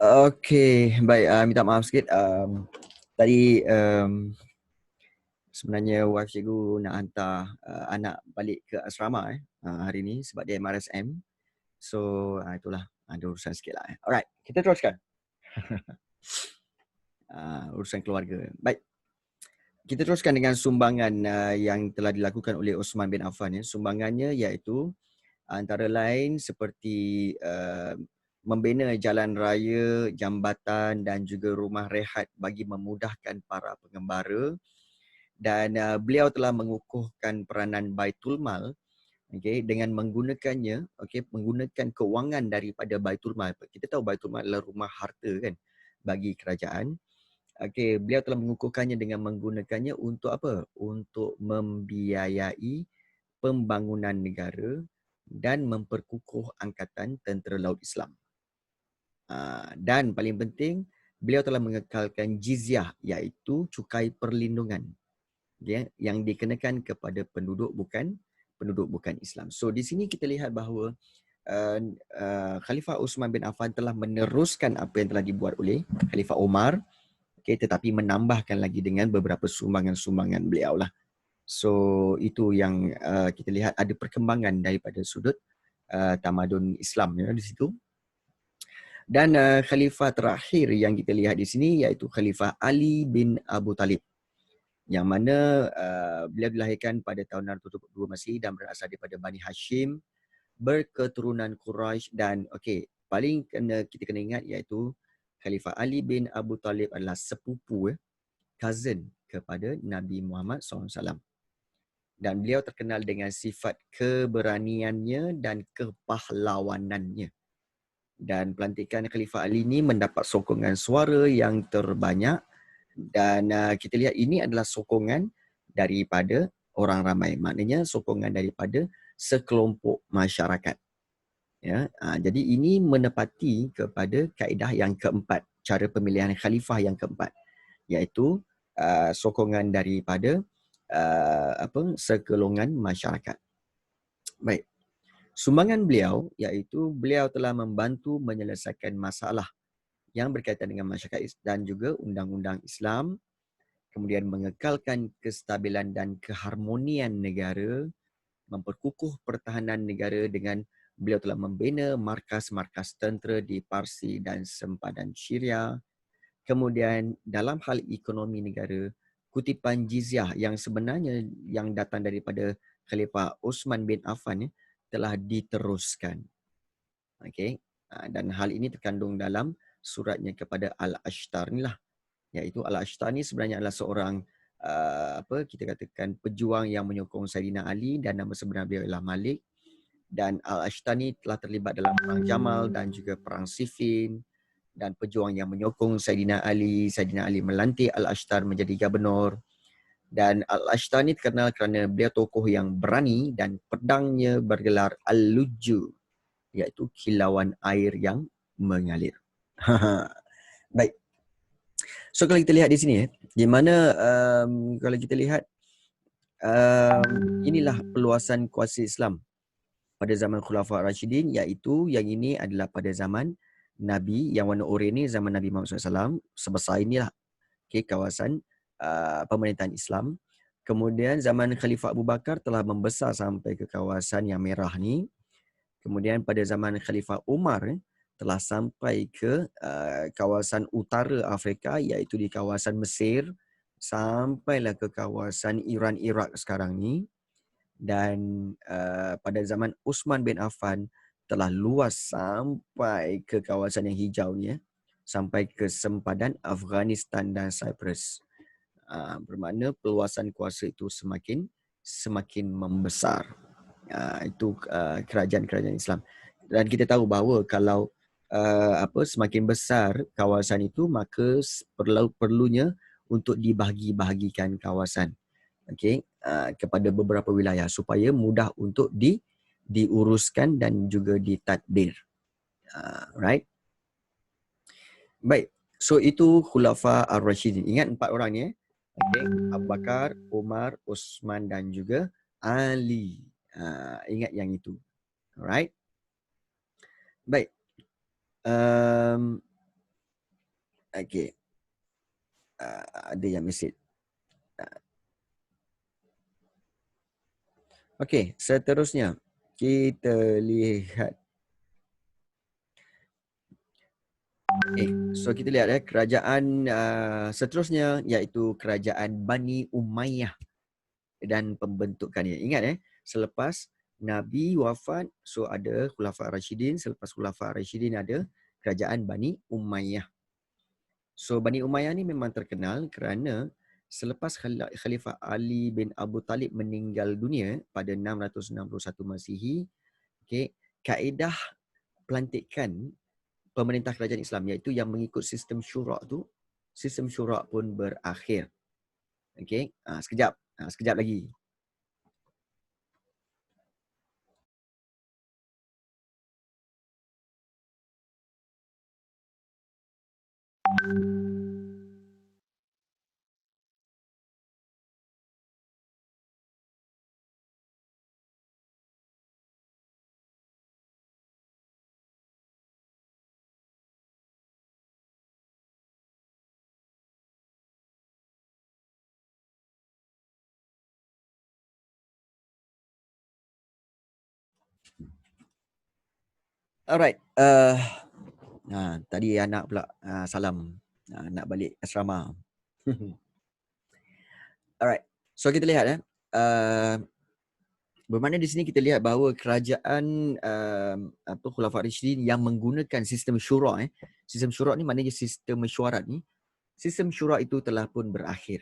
Okey, baik. Minta maaf sikit. Tadi sebenarnya wife cikgu nak hantar anak balik ke asrama hari ni sebab dia MRSM. So itulah ada urusan sikit lah. Alright, kita teruskan. Urusan keluarga. Baik. Kita teruskan dengan sumbangan yang telah dilakukan oleh Osman bin Affan. Sumbangannya iaitu antara lain seperti membina jalan raya, jambatan dan juga rumah rehat bagi memudahkan para pengembara. Dan beliau telah mengukuhkan peranan Baitul Mal, dengan menggunakannya, menggunakan kewangan daripada Baitul Mal. Kita tahu Baitul Mal adalah rumah harta kan bagi kerajaan. Beliau telah mengukuhkannya dengan menggunakannya untuk apa? Untuk membiayai pembangunan negara dan memperkukuh angkatan tentera laut Islam. Dan paling penting, beliau telah mengekalkan jizyah iaitu cukai perlindungan yang dikenakan kepada penduduk bukan Islam. So di sini kita lihat bahawa Khalifah Uthman bin Affan telah meneruskan apa yang telah dibuat oleh Khalifah Umar, tetapi menambahkan lagi dengan beberapa sumbangan-sumbangan beliau lah. So itu yang kita lihat ada perkembangan daripada sudut tamadun Islam di situ. Dan khalifah terakhir yang kita lihat di sini iaitu Khalifah Ali bin Abu Talib, yang mana beliau dilahirkan pada tahun 672 Masihi dan berasal daripada Bani Hashim, berketurunan Quraisy. Dan paling kita kena ingat iaitu Khalifah Ali bin Abu Talib adalah sepupu, cousin kepada Nabi Muhammad SAW. Dan beliau terkenal dengan sifat keberaniannya dan kepahlawanannya. Dan pelantikan Khalifah Ali ini mendapat sokongan suara yang terbanyak. Dan kita lihat ini adalah sokongan daripada orang ramai. Maknanya sokongan daripada sekelompok masyarakat. Jadi ini menepati kepada kaedah yang keempat, cara pemilihan khalifah yang keempat, iaitu sokongan daripada sekelongan masyarakat. Baik. Sumbangan beliau iaitu beliau telah membantu menyelesaikan masalah yang berkaitan dengan masyarakat dan juga undang-undang Islam, kemudian mengekalkan kestabilan dan keharmonian negara, memperkukuh pertahanan negara dengan beliau telah membina markas-markas tentera di Parsi dan sempadan Syria. Kemudian dalam hal ekonomi negara, kutipan jizyah yang sebenarnya yang datang daripada Khalifah Uthman bin Affan telah diteruskan. Dan hal ini terkandung dalam suratnya kepada Al-Ashtar ni lah. Iaitu Al-Ashtar ni sebenarnya adalah seorang kita katakan pejuang yang menyokong Saidina Ali dan nama sebenar beliau ialah Malik. Dan Al-Ashtar ni telah terlibat dalam perang Jamal dan juga perang Siffin, dan pejuang yang menyokong Saidina Ali. Saidina Ali melantik Al-Ashtar menjadi gubernur. Dan Al-Ashtar ni terkenal kerana beliau tokoh yang berani dan pedangnya bergelar Al-Lujju, iaitu kilauan air yang mengalir. Baik. So kalau kita lihat di sini, di mana kalau kita lihat inilah peluasan kuasa Islam pada zaman Khulafa Rashidin, iaitu yang ini adalah pada zaman Nabi, yang warna oranye ni zaman Nabi Muhammad SAW. Sebesar inilah kawasan pemerintahan Islam. Kemudian zaman Khalifah Abu Bakar telah membesar sampai ke kawasan yang merah ni. Kemudian pada zaman Khalifah Umar telah sampai ke kawasan utara Afrika, iaitu di kawasan Mesir, sampailah ke kawasan Iran, Iraq sekarang ni. Dan pada zaman Uthman bin Affan telah luas sampai ke kawasan yang hijau ni, sampai ke sempadan Afghanistan dan Cyprus. Bermakna peluasan kuasa itu semakin membesar. Itu kerajaan-kerajaan Islam. Dan kita tahu bahawa kalau semakin besar kawasan itu, maka perlunya untuk dibahagi-bahagikan kawasan kepada beberapa wilayah supaya mudah untuk diuruskan dan juga ditadbir. Right? Baik. So itu Khulafa Ar-Rashidin. Ingat 4 orang ni. Abu Bakar, Umar, Uthman dan juga Ali. Ingat yang itu. Alright. Baik. Okey. Ada yang mesej. Okey, seterusnya kita lihat. So kita lihat kerajaan seterusnya iaitu kerajaan Bani Umayyah dan pembentukannya. Ingat selepas Nabi wafat, so ada Khulafa Rashidin, selepas Khulafa Rashidin ada kerajaan Bani Umayyah. So Bani Umayyah ni memang terkenal kerana selepas Khalifah Ali bin Abu Talib meninggal dunia pada 661 Masihi, kaedah pelantikan pemerintah kerajaan Islam iaitu yang mengikut sistem syura tu, sistem syura pun berakhir. Sekejap lagi. Alright. Tadi anak pula salam nak balik asrama. Alright. So kita lihat bermakna di sini kita lihat bahawa kerajaan Khulafa Rashidin yang menggunakan sistem syura sistem syura ni maknanya sistem mesyuarat ni, sistem syura itu telah pun berakhir.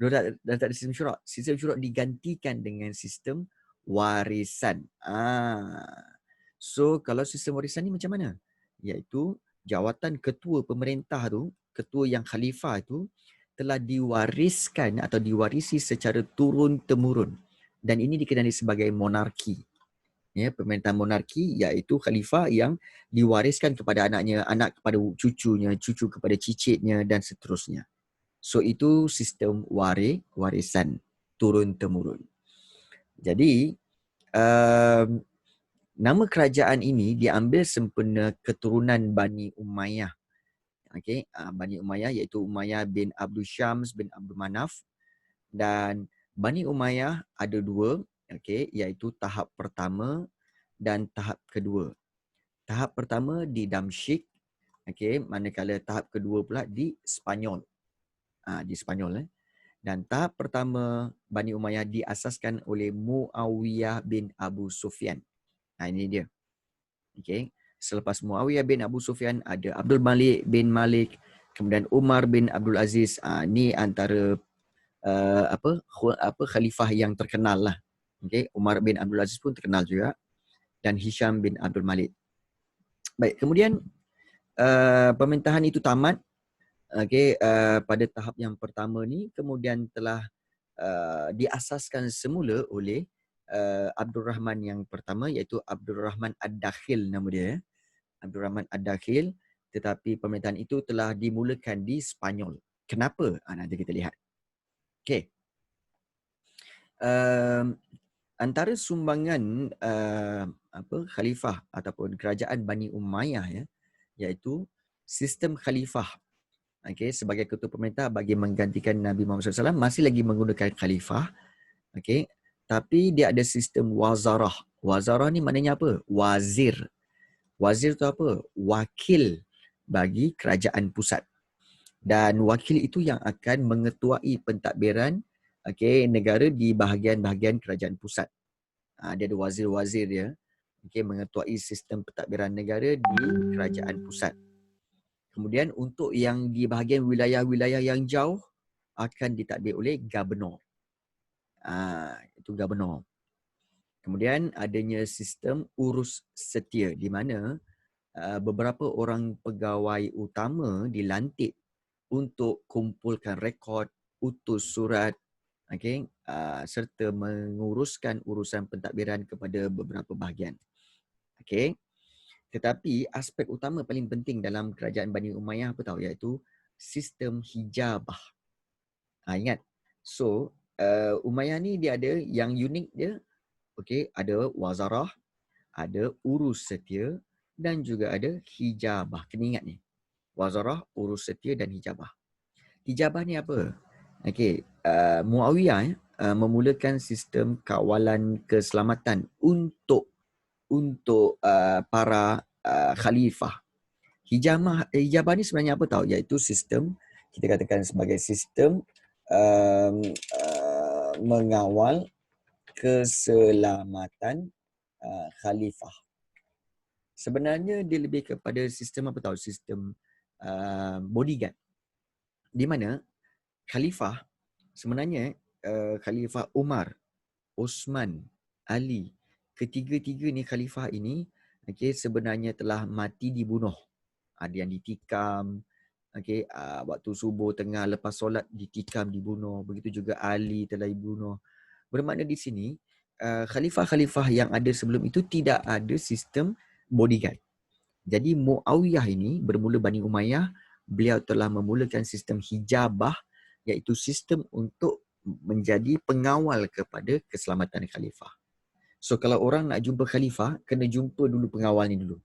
Dah tak ada sistem syura. Sistem syura digantikan dengan sistem warisan. So kalau sistem warisan ni macam mana? Iaitu jawatan ketua pemerintah tu, ketua yang khalifah itu telah diwariskan atau diwarisi secara turun-temurun. Dan ini dikenali sebagai monarki. Pemerintahan monarki iaitu khalifah yang diwariskan kepada anaknya, anak kepada cucunya, cucu kepada cicitnya dan seterusnya. So itu sistem warisan turun-temurun. Jadi nama kerajaan ini diambil sempena keturunan Bani Umayyah. Bani Umayyah iaitu Umayyah bin Abdul Syams bin Abdul Manaf. Dan Bani Umayyah ada dua, iaitu tahap pertama dan tahap kedua. Tahap pertama di Damsyik, manakala tahap kedua pula di Spanyol. Di Spanyol. Dan tahap pertama Bani Umayyah diasaskan oleh Muawiyah bin Abu Sufyan. Ini dia. Selepas Muawiyah bin Abu Sufyan ada Abdul Malik bin Malik, kemudian Umar bin Abdul Aziz. Ni antara khalifah yang terkenal lah. Umar bin Abdul Aziz pun terkenal juga, dan Hisham bin Abdul Malik. Baik, kemudian pemerintahan itu tamat pada tahap yang pertama ni, kemudian telah diasaskan semula oleh Abdul Rahman yang pertama, iaitu Abdul Rahman Ad-Dakhil nama dia. Abdul Rahman Ad-Dakhil, tetapi pemerintahan itu telah dimulakan di Spanyol. Kenapa? Nanti kita lihat. Antara sumbangan khalifah ataupun kerajaan Bani Umayyah iaitu sistem khalifah sebagai ketua pemerintah bagi menggantikan Nabi Muhammad SAW masih lagi menggunakan khalifah. Tapi dia ada sistem wazarah. Wazarah ni maknanya apa? Wazir. Wazir tu apa? Wakil bagi kerajaan pusat. Dan wakil itu yang akan mengetuai pentadbiran negara di bahagian-bahagian kerajaan pusat. Dia ada wazir-wazir dia mengetuai sistem pentadbiran negara di kerajaan pusat. Kemudian untuk yang di bahagian wilayah-wilayah yang jauh akan ditadbir oleh gubernur. Itu gubernur. Kemudian adanya sistem urus setia di mana beberapa orang pegawai utama dilantik untuk kumpulkan rekod, utus surat, serta menguruskan urusan pentadbiran kepada beberapa bahagian. Tetapi aspek utama paling penting dalam kerajaan Bani Umayyah apa tahu, iaitu sistem hijabah. Ingat. So Umayyah ni dia ada yang unik dia, ada wazarah, ada urus setia dan juga ada hijabah. Kena ingat ni. wazarah, urus setia dan hijabah. Hijabah ni apa? Okey, Muawiyah memulakan sistem kawalan keselamatan untuk para khalifah. Hijabah ni sebenarnya apa tahu? Iaitu sistem, kita katakan sebagai sistem um, mengawal keselamatan khalifah. Sebenarnya dia lebih kepada sistem apa tahu? Sistem bodyguard. Di mana khalifah sebenarnya Khalifah Umar, Osman, Ali, ketiga-tiga ni khalifah ini sebenarnya telah mati dibunuh. Ada yang ditikam, waktu subuh tengah lepas solat ditikam, dibunuh. Begitu juga Ali telah dibunuh. Bermakna di sini khalifah-khalifah yang ada sebelum itu tidak ada sistem bodyguard. Jadi Muawiyah ini bermula Bani Umayyah, beliau telah memulakan sistem hijabah, iaitu sistem untuk menjadi pengawal kepada keselamatan khalifah. So kalau orang nak jumpa khalifah, kena jumpa dulu pengawal ni dulu.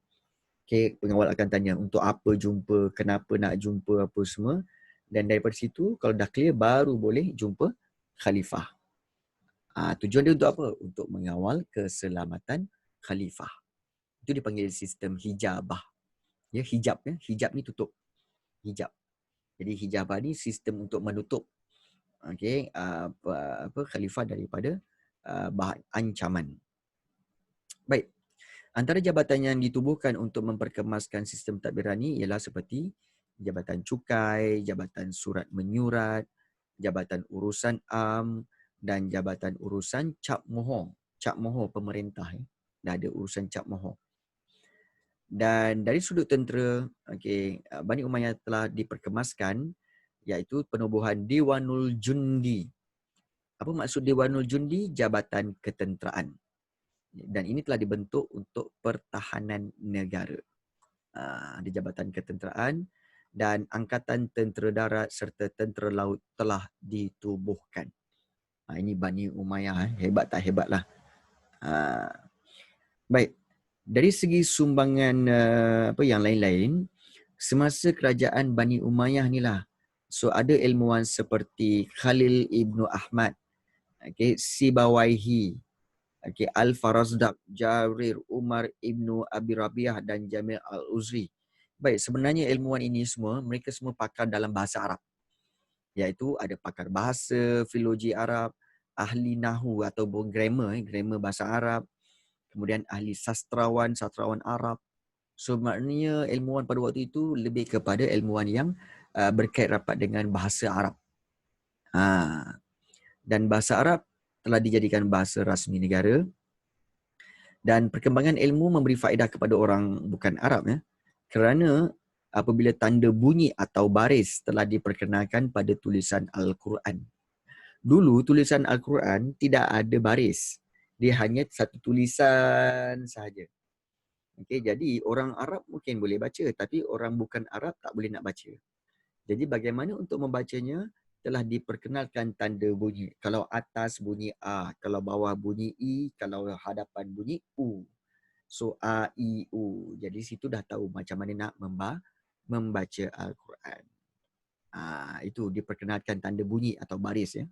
Pengawal akan tanya untuk apa jumpa, kenapa nak jumpa, apa semua. Dan daripada situ, kalau dah clear, baru boleh jumpa khalifah. Tujuan dia untuk apa? Untuk mengawal keselamatan khalifah. Itu dipanggil sistem hijabah. Ya, hijab ni tutup. Hijab. Jadi hijabah ni sistem untuk menutup khalifah daripada ancaman. Baik. Antara jabatan yang ditubuhkan untuk memperkemaskan sistem tadbirani ialah seperti Jabatan Cukai, Jabatan Surat Menyurat, Jabatan Urusan Am dan Jabatan Urusan Cap Mohor. Cap Mohor pemerintah. Dah ada urusan Cap Mohor. Dan dari sudut tentera, Bani Umayyah telah diperkemaskan, iaitu penubuhan Diwanul Jundi. Apa maksud Diwanul Jundi? Jabatan Ketenteraan. Dan ini telah dibentuk untuk pertahanan negara. Ada Jabatan Ketenteraan dan Angkatan Tentera Darat serta Tentera Laut telah ditubuhkan. Ini Bani Umayyah. Hebat tak hebat lah. Baik. Dari segi sumbangan yang lain-lain, semasa kerajaan Bani Umayyah ni lah, so ada ilmuwan seperti Khalil Ibnu Ahmad, Sibawaihi, Al-Farazdaq, Jarir, Umar Ibnu Abi Rabiah dan Jamil Al-Uzri. Baik, sebenarnya ilmuwan ini semua, mereka semua pakar dalam bahasa Arab. Iaitu ada pakar bahasa, filologi Arab, ahli nahu atau grammar bahasa Arab, kemudian ahli sastrawan Arab. So maknanya ilmuwan pada waktu itu lebih kepada ilmuwan yang berkait rapat dengan bahasa Arab. Dan bahasa Arab telah dijadikan bahasa rasmi negara. Dan perkembangan ilmu memberi faedah kepada orang bukan Arab, kerana apabila tanda bunyi atau baris telah diperkenalkan pada tulisan Al-Quran. Dulu tulisan Al-Quran tidak ada baris. Dia hanya satu tulisan sahaja. Jadi orang Arab mungkin boleh baca, tapi orang bukan Arab tak boleh nak baca. Jadi bagaimana untuk membacanya? Telah diperkenalkan tanda bunyi. Kalau atas bunyi A, kalau bawah bunyi I, kalau hadapan bunyi U. So A, I, U. Jadi situ dah tahu macam mana nak membaca Al-Quran. Itu diperkenalkan tanda bunyi atau baris, ya.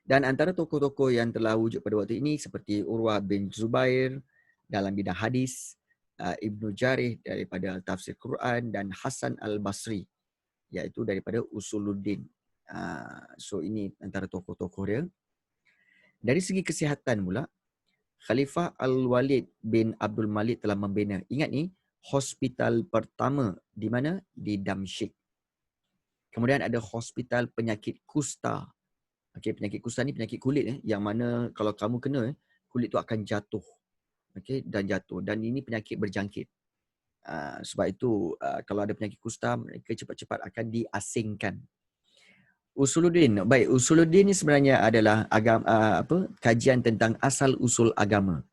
Dan antara tokoh-tokoh yang telah wujud pada waktu ini seperti Urwah bin Zubair dalam bidang hadis, Ibnu Jarih daripada tafsir Quran dan Hasan Al-Basri iaitu daripada Usuluddin. So ini antara tokoh-tokoh dia. Dari segi kesihatan pula, Khalifah Al-Walid bin Abdul Malik telah membina, ingat ni, hospital pertama di mana? Di Damsyik. Kemudian ada hospital penyakit kusta. Penyakit kusta ni penyakit kulit yang mana kalau kamu kena kulit tu akan jatuh. Dan jatuh. Dan ini penyakit berjangkit. Sebab itu kalau ada penyakit kusta, mereka cepat-cepat akan diasingkan. Usuluddin. Baik, Usuluddin ni sebenarnya adalah kajian tentang asal usul agama.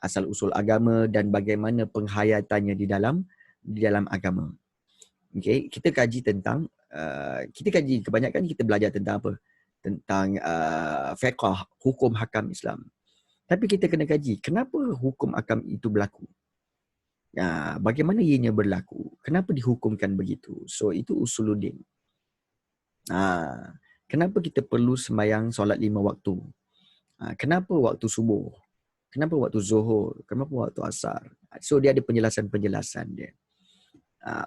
Asal usul agama dan bagaimana penghayatannya di dalam agama. Kita kaji tentang kebanyakan kita belajar tentang apa? Tentang fiqh, hukum hakam Islam. Tapi kita kena kaji, kenapa hukum hakam itu berlaku? Bagaimana ianya berlaku? Kenapa dihukumkan begitu? So itu usuluddin. Kenapa kita perlu sembahyang solat 5 waktu? Kenapa waktu subuh? Kenapa waktu zuhur? Kenapa waktu asar? So dia ada penjelasan-penjelasan dia.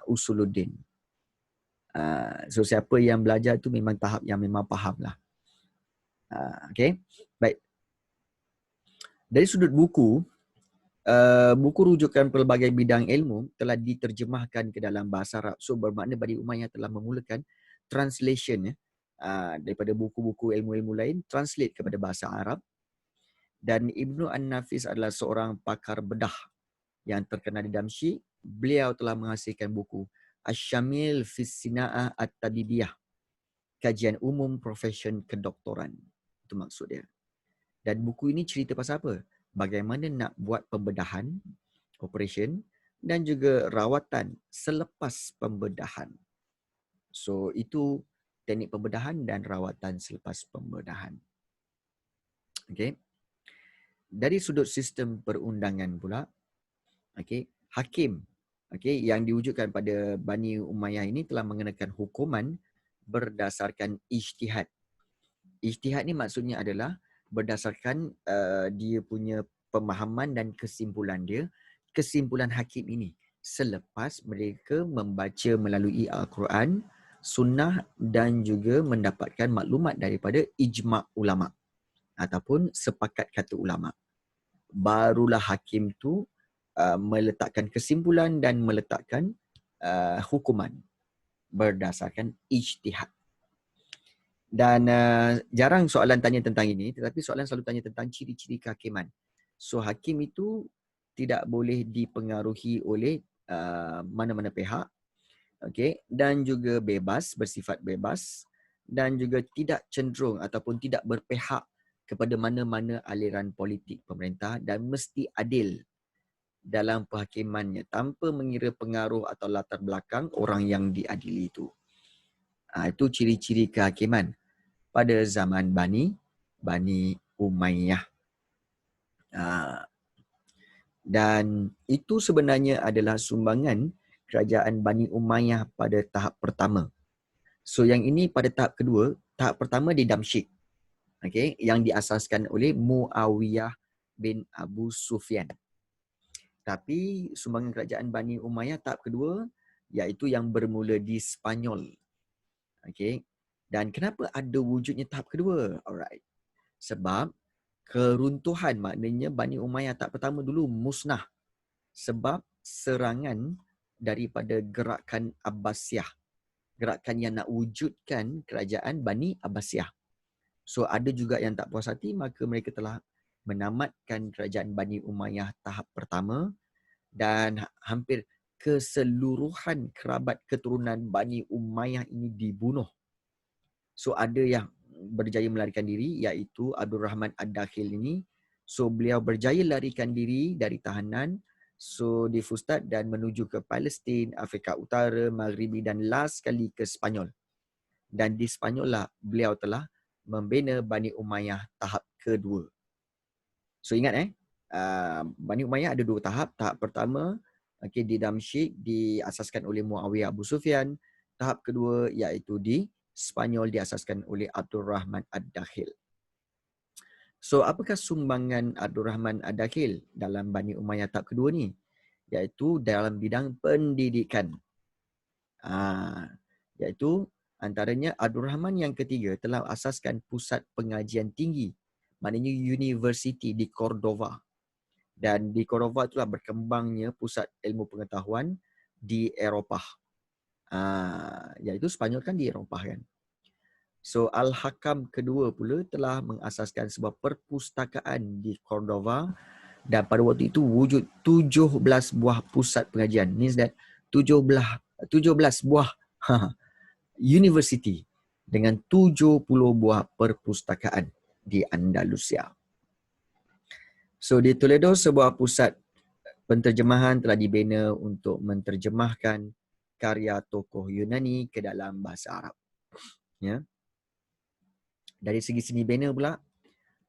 Usuluddin. So siapa yang belajar tu memang tahap yang memang faham lah. Okay. Baik. Dari sudut buku, buku rujukan pelbagai bidang ilmu telah diterjemahkan ke dalam bahasa Arab. So bermakna Bani Umayyah telah memulakan translation daripada buku-buku ilmu-ilmu lain, translate kepada bahasa Arab. Dan Ibnu An-Nafis adalah seorang pakar bedah yang terkenal di Damsyik. Beliau telah menghasilkan buku Asy-Syamil fi Sina'ah At-Tabibiyah, kajian umum profesion kedoktoran. Itu maksud dia. Dan buku ini cerita pasal apa? Bagaimana nak buat pembedahan, operation dan juga rawatan selepas pembedahan. So itu teknik pembedahan dan rawatan selepas pembedahan. Okey. Dari sudut sistem perundangan pula, okey, hakim yang diwujudkan pada Bani Umayyah ini telah mengenakan hukuman berdasarkan ijtihad. Ijtihad ni maksudnya adalah berdasarkan dia punya pemahaman dan kesimpulan dia, kesimpulan hakim ini selepas mereka membaca melalui Al-Quran, sunnah dan juga mendapatkan maklumat daripada ijma' ulama' ataupun sepakat kata ulama'. Barulah hakim tu meletakkan kesimpulan dan meletakkan hukuman berdasarkan ijtihad. Dan jarang soalan tanya tentang ini, tetapi soalan selalu tanya tentang ciri-ciri kehakiman. So hakim itu tidak boleh dipengaruhi oleh mana-mana pihak, okey, dan juga bebas, bersifat bebas, dan juga tidak cenderung ataupun tidak berpihak kepada mana-mana aliran politik pemerintah, dan mesti adil dalam penghakimannya tanpa mengira pengaruh atau latar belakang orang yang diadili itu. Itu ciri-ciri kehakiman pada zaman Bani Umayyah. Dan itu sebenarnya adalah sumbangan kerajaan Bani Umayyah pada tahap pertama. So yang ini pada tahap kedua. Tahap pertama di Damsyik, okay, yang diasaskan oleh Muawiyah bin Abu Sufyan. Tapi sumbangan kerajaan Bani Umayyah tahap kedua iaitu yang bermula di Spanyol. Okay. Dan kenapa ada wujudnya tahap kedua? Alright. Sebab keruntuhan, maknanya Bani Umayyah tahap pertama dulu musnah sebab serangan daripada gerakan Abbasiyah. Gerakan yang nak wujudkan kerajaan Bani Abbasiyah. So ada juga yang tak puas hati, maka mereka telah menamatkan kerajaan Bani Umayyah tahap pertama dan hampir keseluruhan kerabat keturunan Bani Umayyah ini dibunuh. So ada yang berjaya melarikan diri, iaitu Abdul Rahman Ad-Dakhil ini. So beliau berjaya larikan diri dari tahanan, so di Fustat, dan menuju ke Palestin, Afrika Utara, Maghribi dan last sekali ke Spanyol. Dan di Spanyol lah beliau telah membina Bani Umayyah tahap kedua. So ingat Bani Umayyah ada dua tahap. Tahap pertama di Damsyik diasaskan oleh Muawiyah Abu Sufyan. Tahap kedua iaitu di Spanyol diasaskan oleh Abdul Rahman Ad-Dakhil. So apakah sumbangan Abdul Rahman Ad-Dakhil dalam Bani Umayyah tahap kedua ni? Iaitu dalam bidang pendidikan. Iaitu antaranya Abdul Rahman yang ketiga telah asaskan pusat pengajian tinggi, maknanya universiti di Cordova. Dan di Cordova itulah berkembangnya pusat ilmu pengetahuan di Eropah. Iaitu Spanyol kan di Eropah kan. So Al-Hakam kedua pula telah mengasaskan sebuah perpustakaan di Cordova, dan pada waktu itu wujud 17 buah pusat pengajian. Means that 17 buah university dengan 70 buah perpustakaan di Andalusia. So di Toledo, sebuah pusat penterjemahan telah dibina untuk menterjemahkan karya tokoh Yunani ke dalam bahasa Arab. Ya. Dari segi seni bina pula,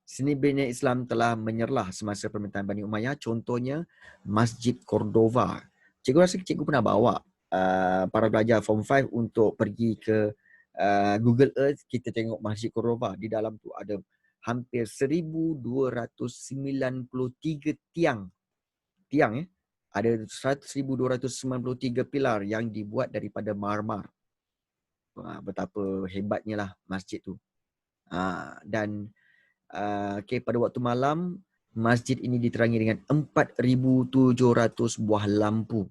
Seni bina Islam telah menyerlah semasa pemerintahan Bani Umayyah. Contohnya Masjid Cordova. Cikgu rasa cikgu pernah bawa para pelajar Form 5 untuk pergi ke Google Earth. Kita tengok Masjid Cordova. Di dalam tu ada hampir 1,293 tiang. Tiang ada 1,293 pilar yang dibuat daripada marmar. Betapa hebatnya lah masjid tu. Dan pada waktu malam, masjid ini diterangi dengan 4,700 buah lampu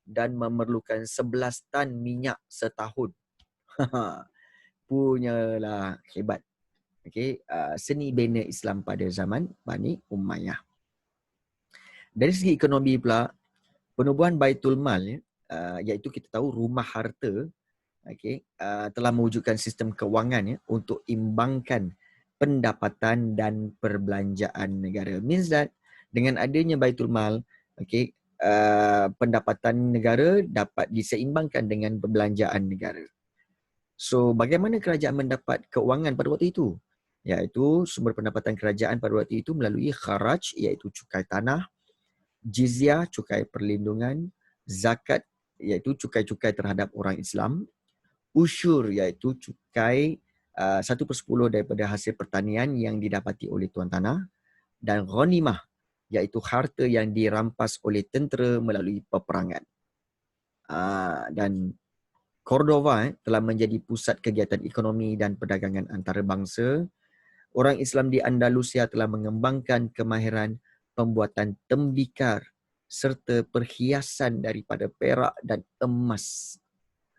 dan memerlukan 11 tan minyak setahun. Punyalah hebat. Seni bina Islam pada zaman Bani Umayyah. Dari segi ekonomi pula, penubuhan Baitul Mal, iaitu kita tahu rumah harta, telah mewujudkan sistem kewangan untuk imbangkan pendapatan dan perbelanjaan negara. Means that dengan adanya Baitul Mal, pendapatan negara dapat diseimbangkan dengan perbelanjaan negara. So, bagaimana kerajaan mendapat keuangan pada waktu itu? Iaitu sumber pendapatan kerajaan pada waktu itu melalui kharaj, iaitu cukai tanah, jizyah, cukai perlindungan, zakat, iaitu cukai-cukai terhadap orang Islam, usyur, iaitu cukai 1/10 daripada hasil pertanian yang didapati oleh tuan tanah, dan ghanimah, iaitu harta yang dirampas oleh tentera melalui peperangan. Dan Cordova telah menjadi pusat kegiatan ekonomi dan perdagangan antarabangsa. Orang Islam di Andalusia telah mengembangkan kemahiran pembuatan tembikar serta perhiasan daripada perak dan emas.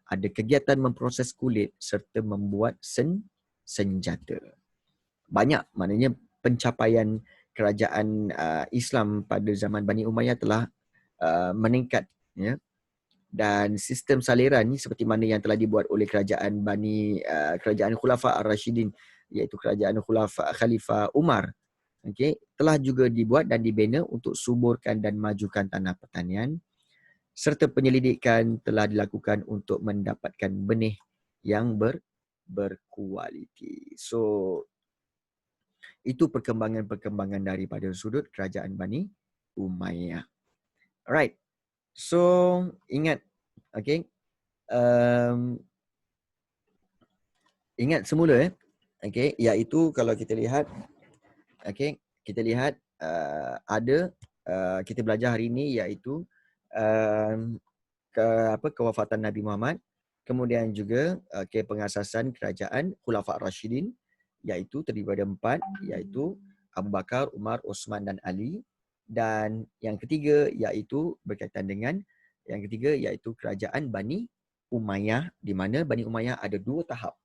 Ada kegiatan memproses kulit serta membuat senjata. Banyak, maknanya pencapaian kerajaan Islam pada zaman Bani Umayyah telah meningkat. Dan sistem saliran ni seperti mana yang telah dibuat oleh kerajaan Khulafa Ar-Rashidin, iaitu kerajaan Khalifah Umar, telah juga dibuat dan dibina untuk suburkan dan majukan tanah pertanian, serta penyelidikan telah dilakukan untuk mendapatkan benih yang berkualiti. So, itu perkembangan-perkembangan daripada sudut kerajaan Bani Umayyah. Alright. So, ingat, ingat semula, iaitu kalau kita lihat, kita lihat kita belajar hari ini iaitu kewafatan Nabi Muhammad, kemudian juga pengasasan kerajaan Khulafa Ar-Rashidin, iaitu terdiri daripada 4, iaitu Abu Bakar, Umar, Osman dan Ali. Dan yang ketiga iaitu berkaitan dengan iaitu kerajaan Bani Umayyah, di mana Bani Umayyah ada 2 tahap.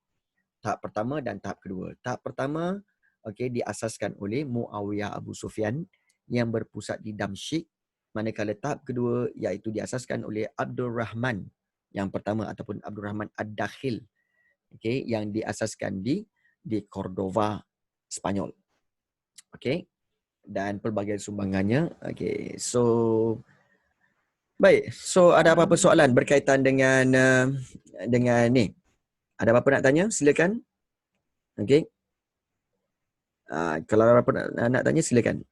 Tahap pertama dan tahap kedua. Tahap pertama diasaskan oleh Muawiyah Abu Sufyan yang berpusat di Damsyik, manakala tahap kedua iaitu diasaskan oleh Abdul Rahman yang pertama ataupun Abdul Rahman Ad-Dakhil, yang diasaskan di Cordova, Spanyol. Dan pelbagai sumbangannya. So baik. So ada apa-apa soalan berkaitan dengan ni? Ada apa-apa nak tanya? Silakan. Kalau ada apa nak tanya, silakan.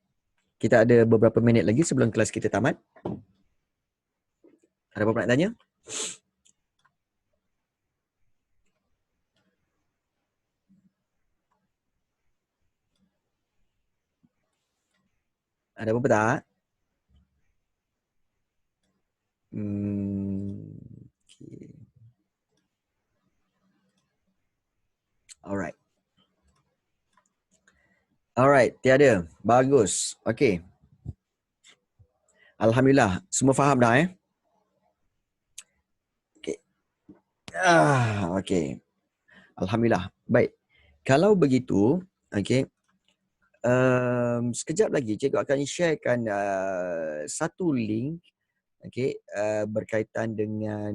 Kita ada beberapa minit lagi sebelum kelas kita tamat. Ada apa-apa nak tanya? Ada apa-apa tak? Alright. Alright, tiada. Bagus. Alhamdulillah, semua faham dah Alhamdulillah. Baik. Kalau begitu, sekejap lagi cikgu akan sharekan satu link berkaitan dengan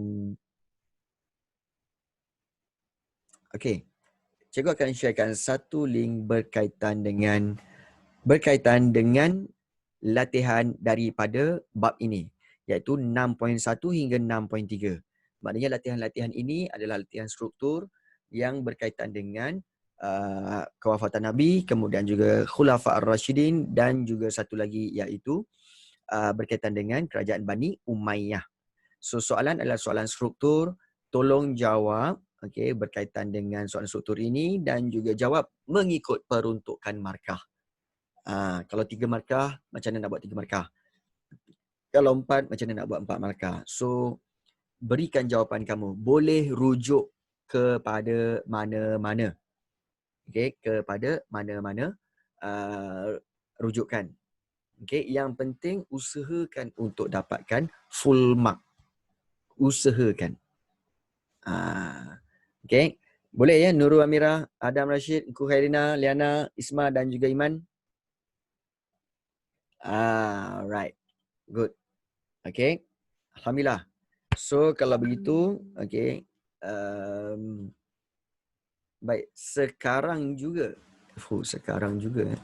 cikgu akan sharekan satu link berkaitan dengan latihan daripada bab ini, iaitu 6.1 hingga 6.3. Maknanya latihan-latihan ini adalah latihan struktur yang berkaitan dengan kewafatan Nabi, kemudian juga Khulafa Ar-Rashidin, dan juga satu lagi iaitu berkaitan dengan kerajaan Bani Umayyah. So soalan adalah soalan struktur, tolong jawab berkaitan dengan soalan struktur ini dan juga jawab mengikut peruntukan markah. Kalau 3 markah, macam mana nak buat 3 markah? Kalau 4, macam mana nak buat 4 markah? So berikan jawapan kamu. Boleh rujuk kepada mana-mana. Kepada mana-mana rujukan. Yang penting usahakan untuk dapatkan full mark. Usahakan. Boleh ya, Nurul Amirah, Adam Rashid, Ku Khairina, Liana, Isma dan juga Iman. Right. Good. Alhamdulillah. So kalau begitu, baik, sekarang juga. Sekarang juga.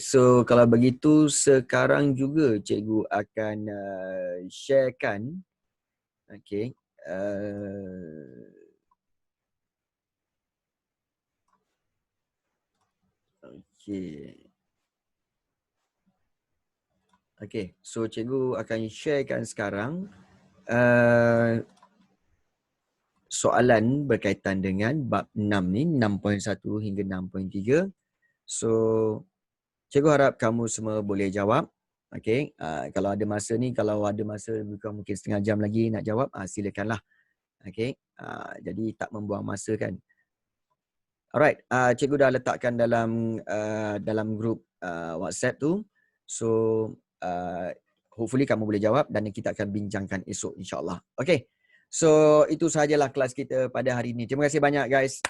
So kalau begitu sekarang juga cikgu akan sharekan so cikgu akan sharekan sekarang soalan berkaitan dengan bab 6 ni, 6.1 hingga 6.3. So cikgu harap kamu semua boleh jawab. Kalau ada masa ni, kalau ada masa mungkin setengah jam lagi nak jawab, silakanlah. Jadi tak membuang masa kan. Alright, cikgu dah letakkan dalam grup WhatsApp tu. So hopefully kamu boleh jawab dan kita akan bincangkan esok insya-Allah. So itu sahajalah kelas kita pada hari ini. Terima kasih banyak guys.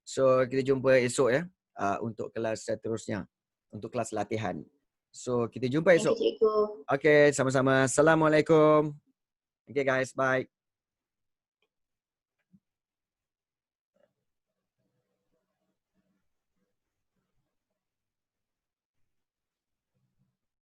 So kita jumpa esok ya untuk kelas seterusnya, untuk kelas latihan. So kita jumpa esok. Thank you, cikgu. Sama-sama. Assalamualaikum. Guys, bye.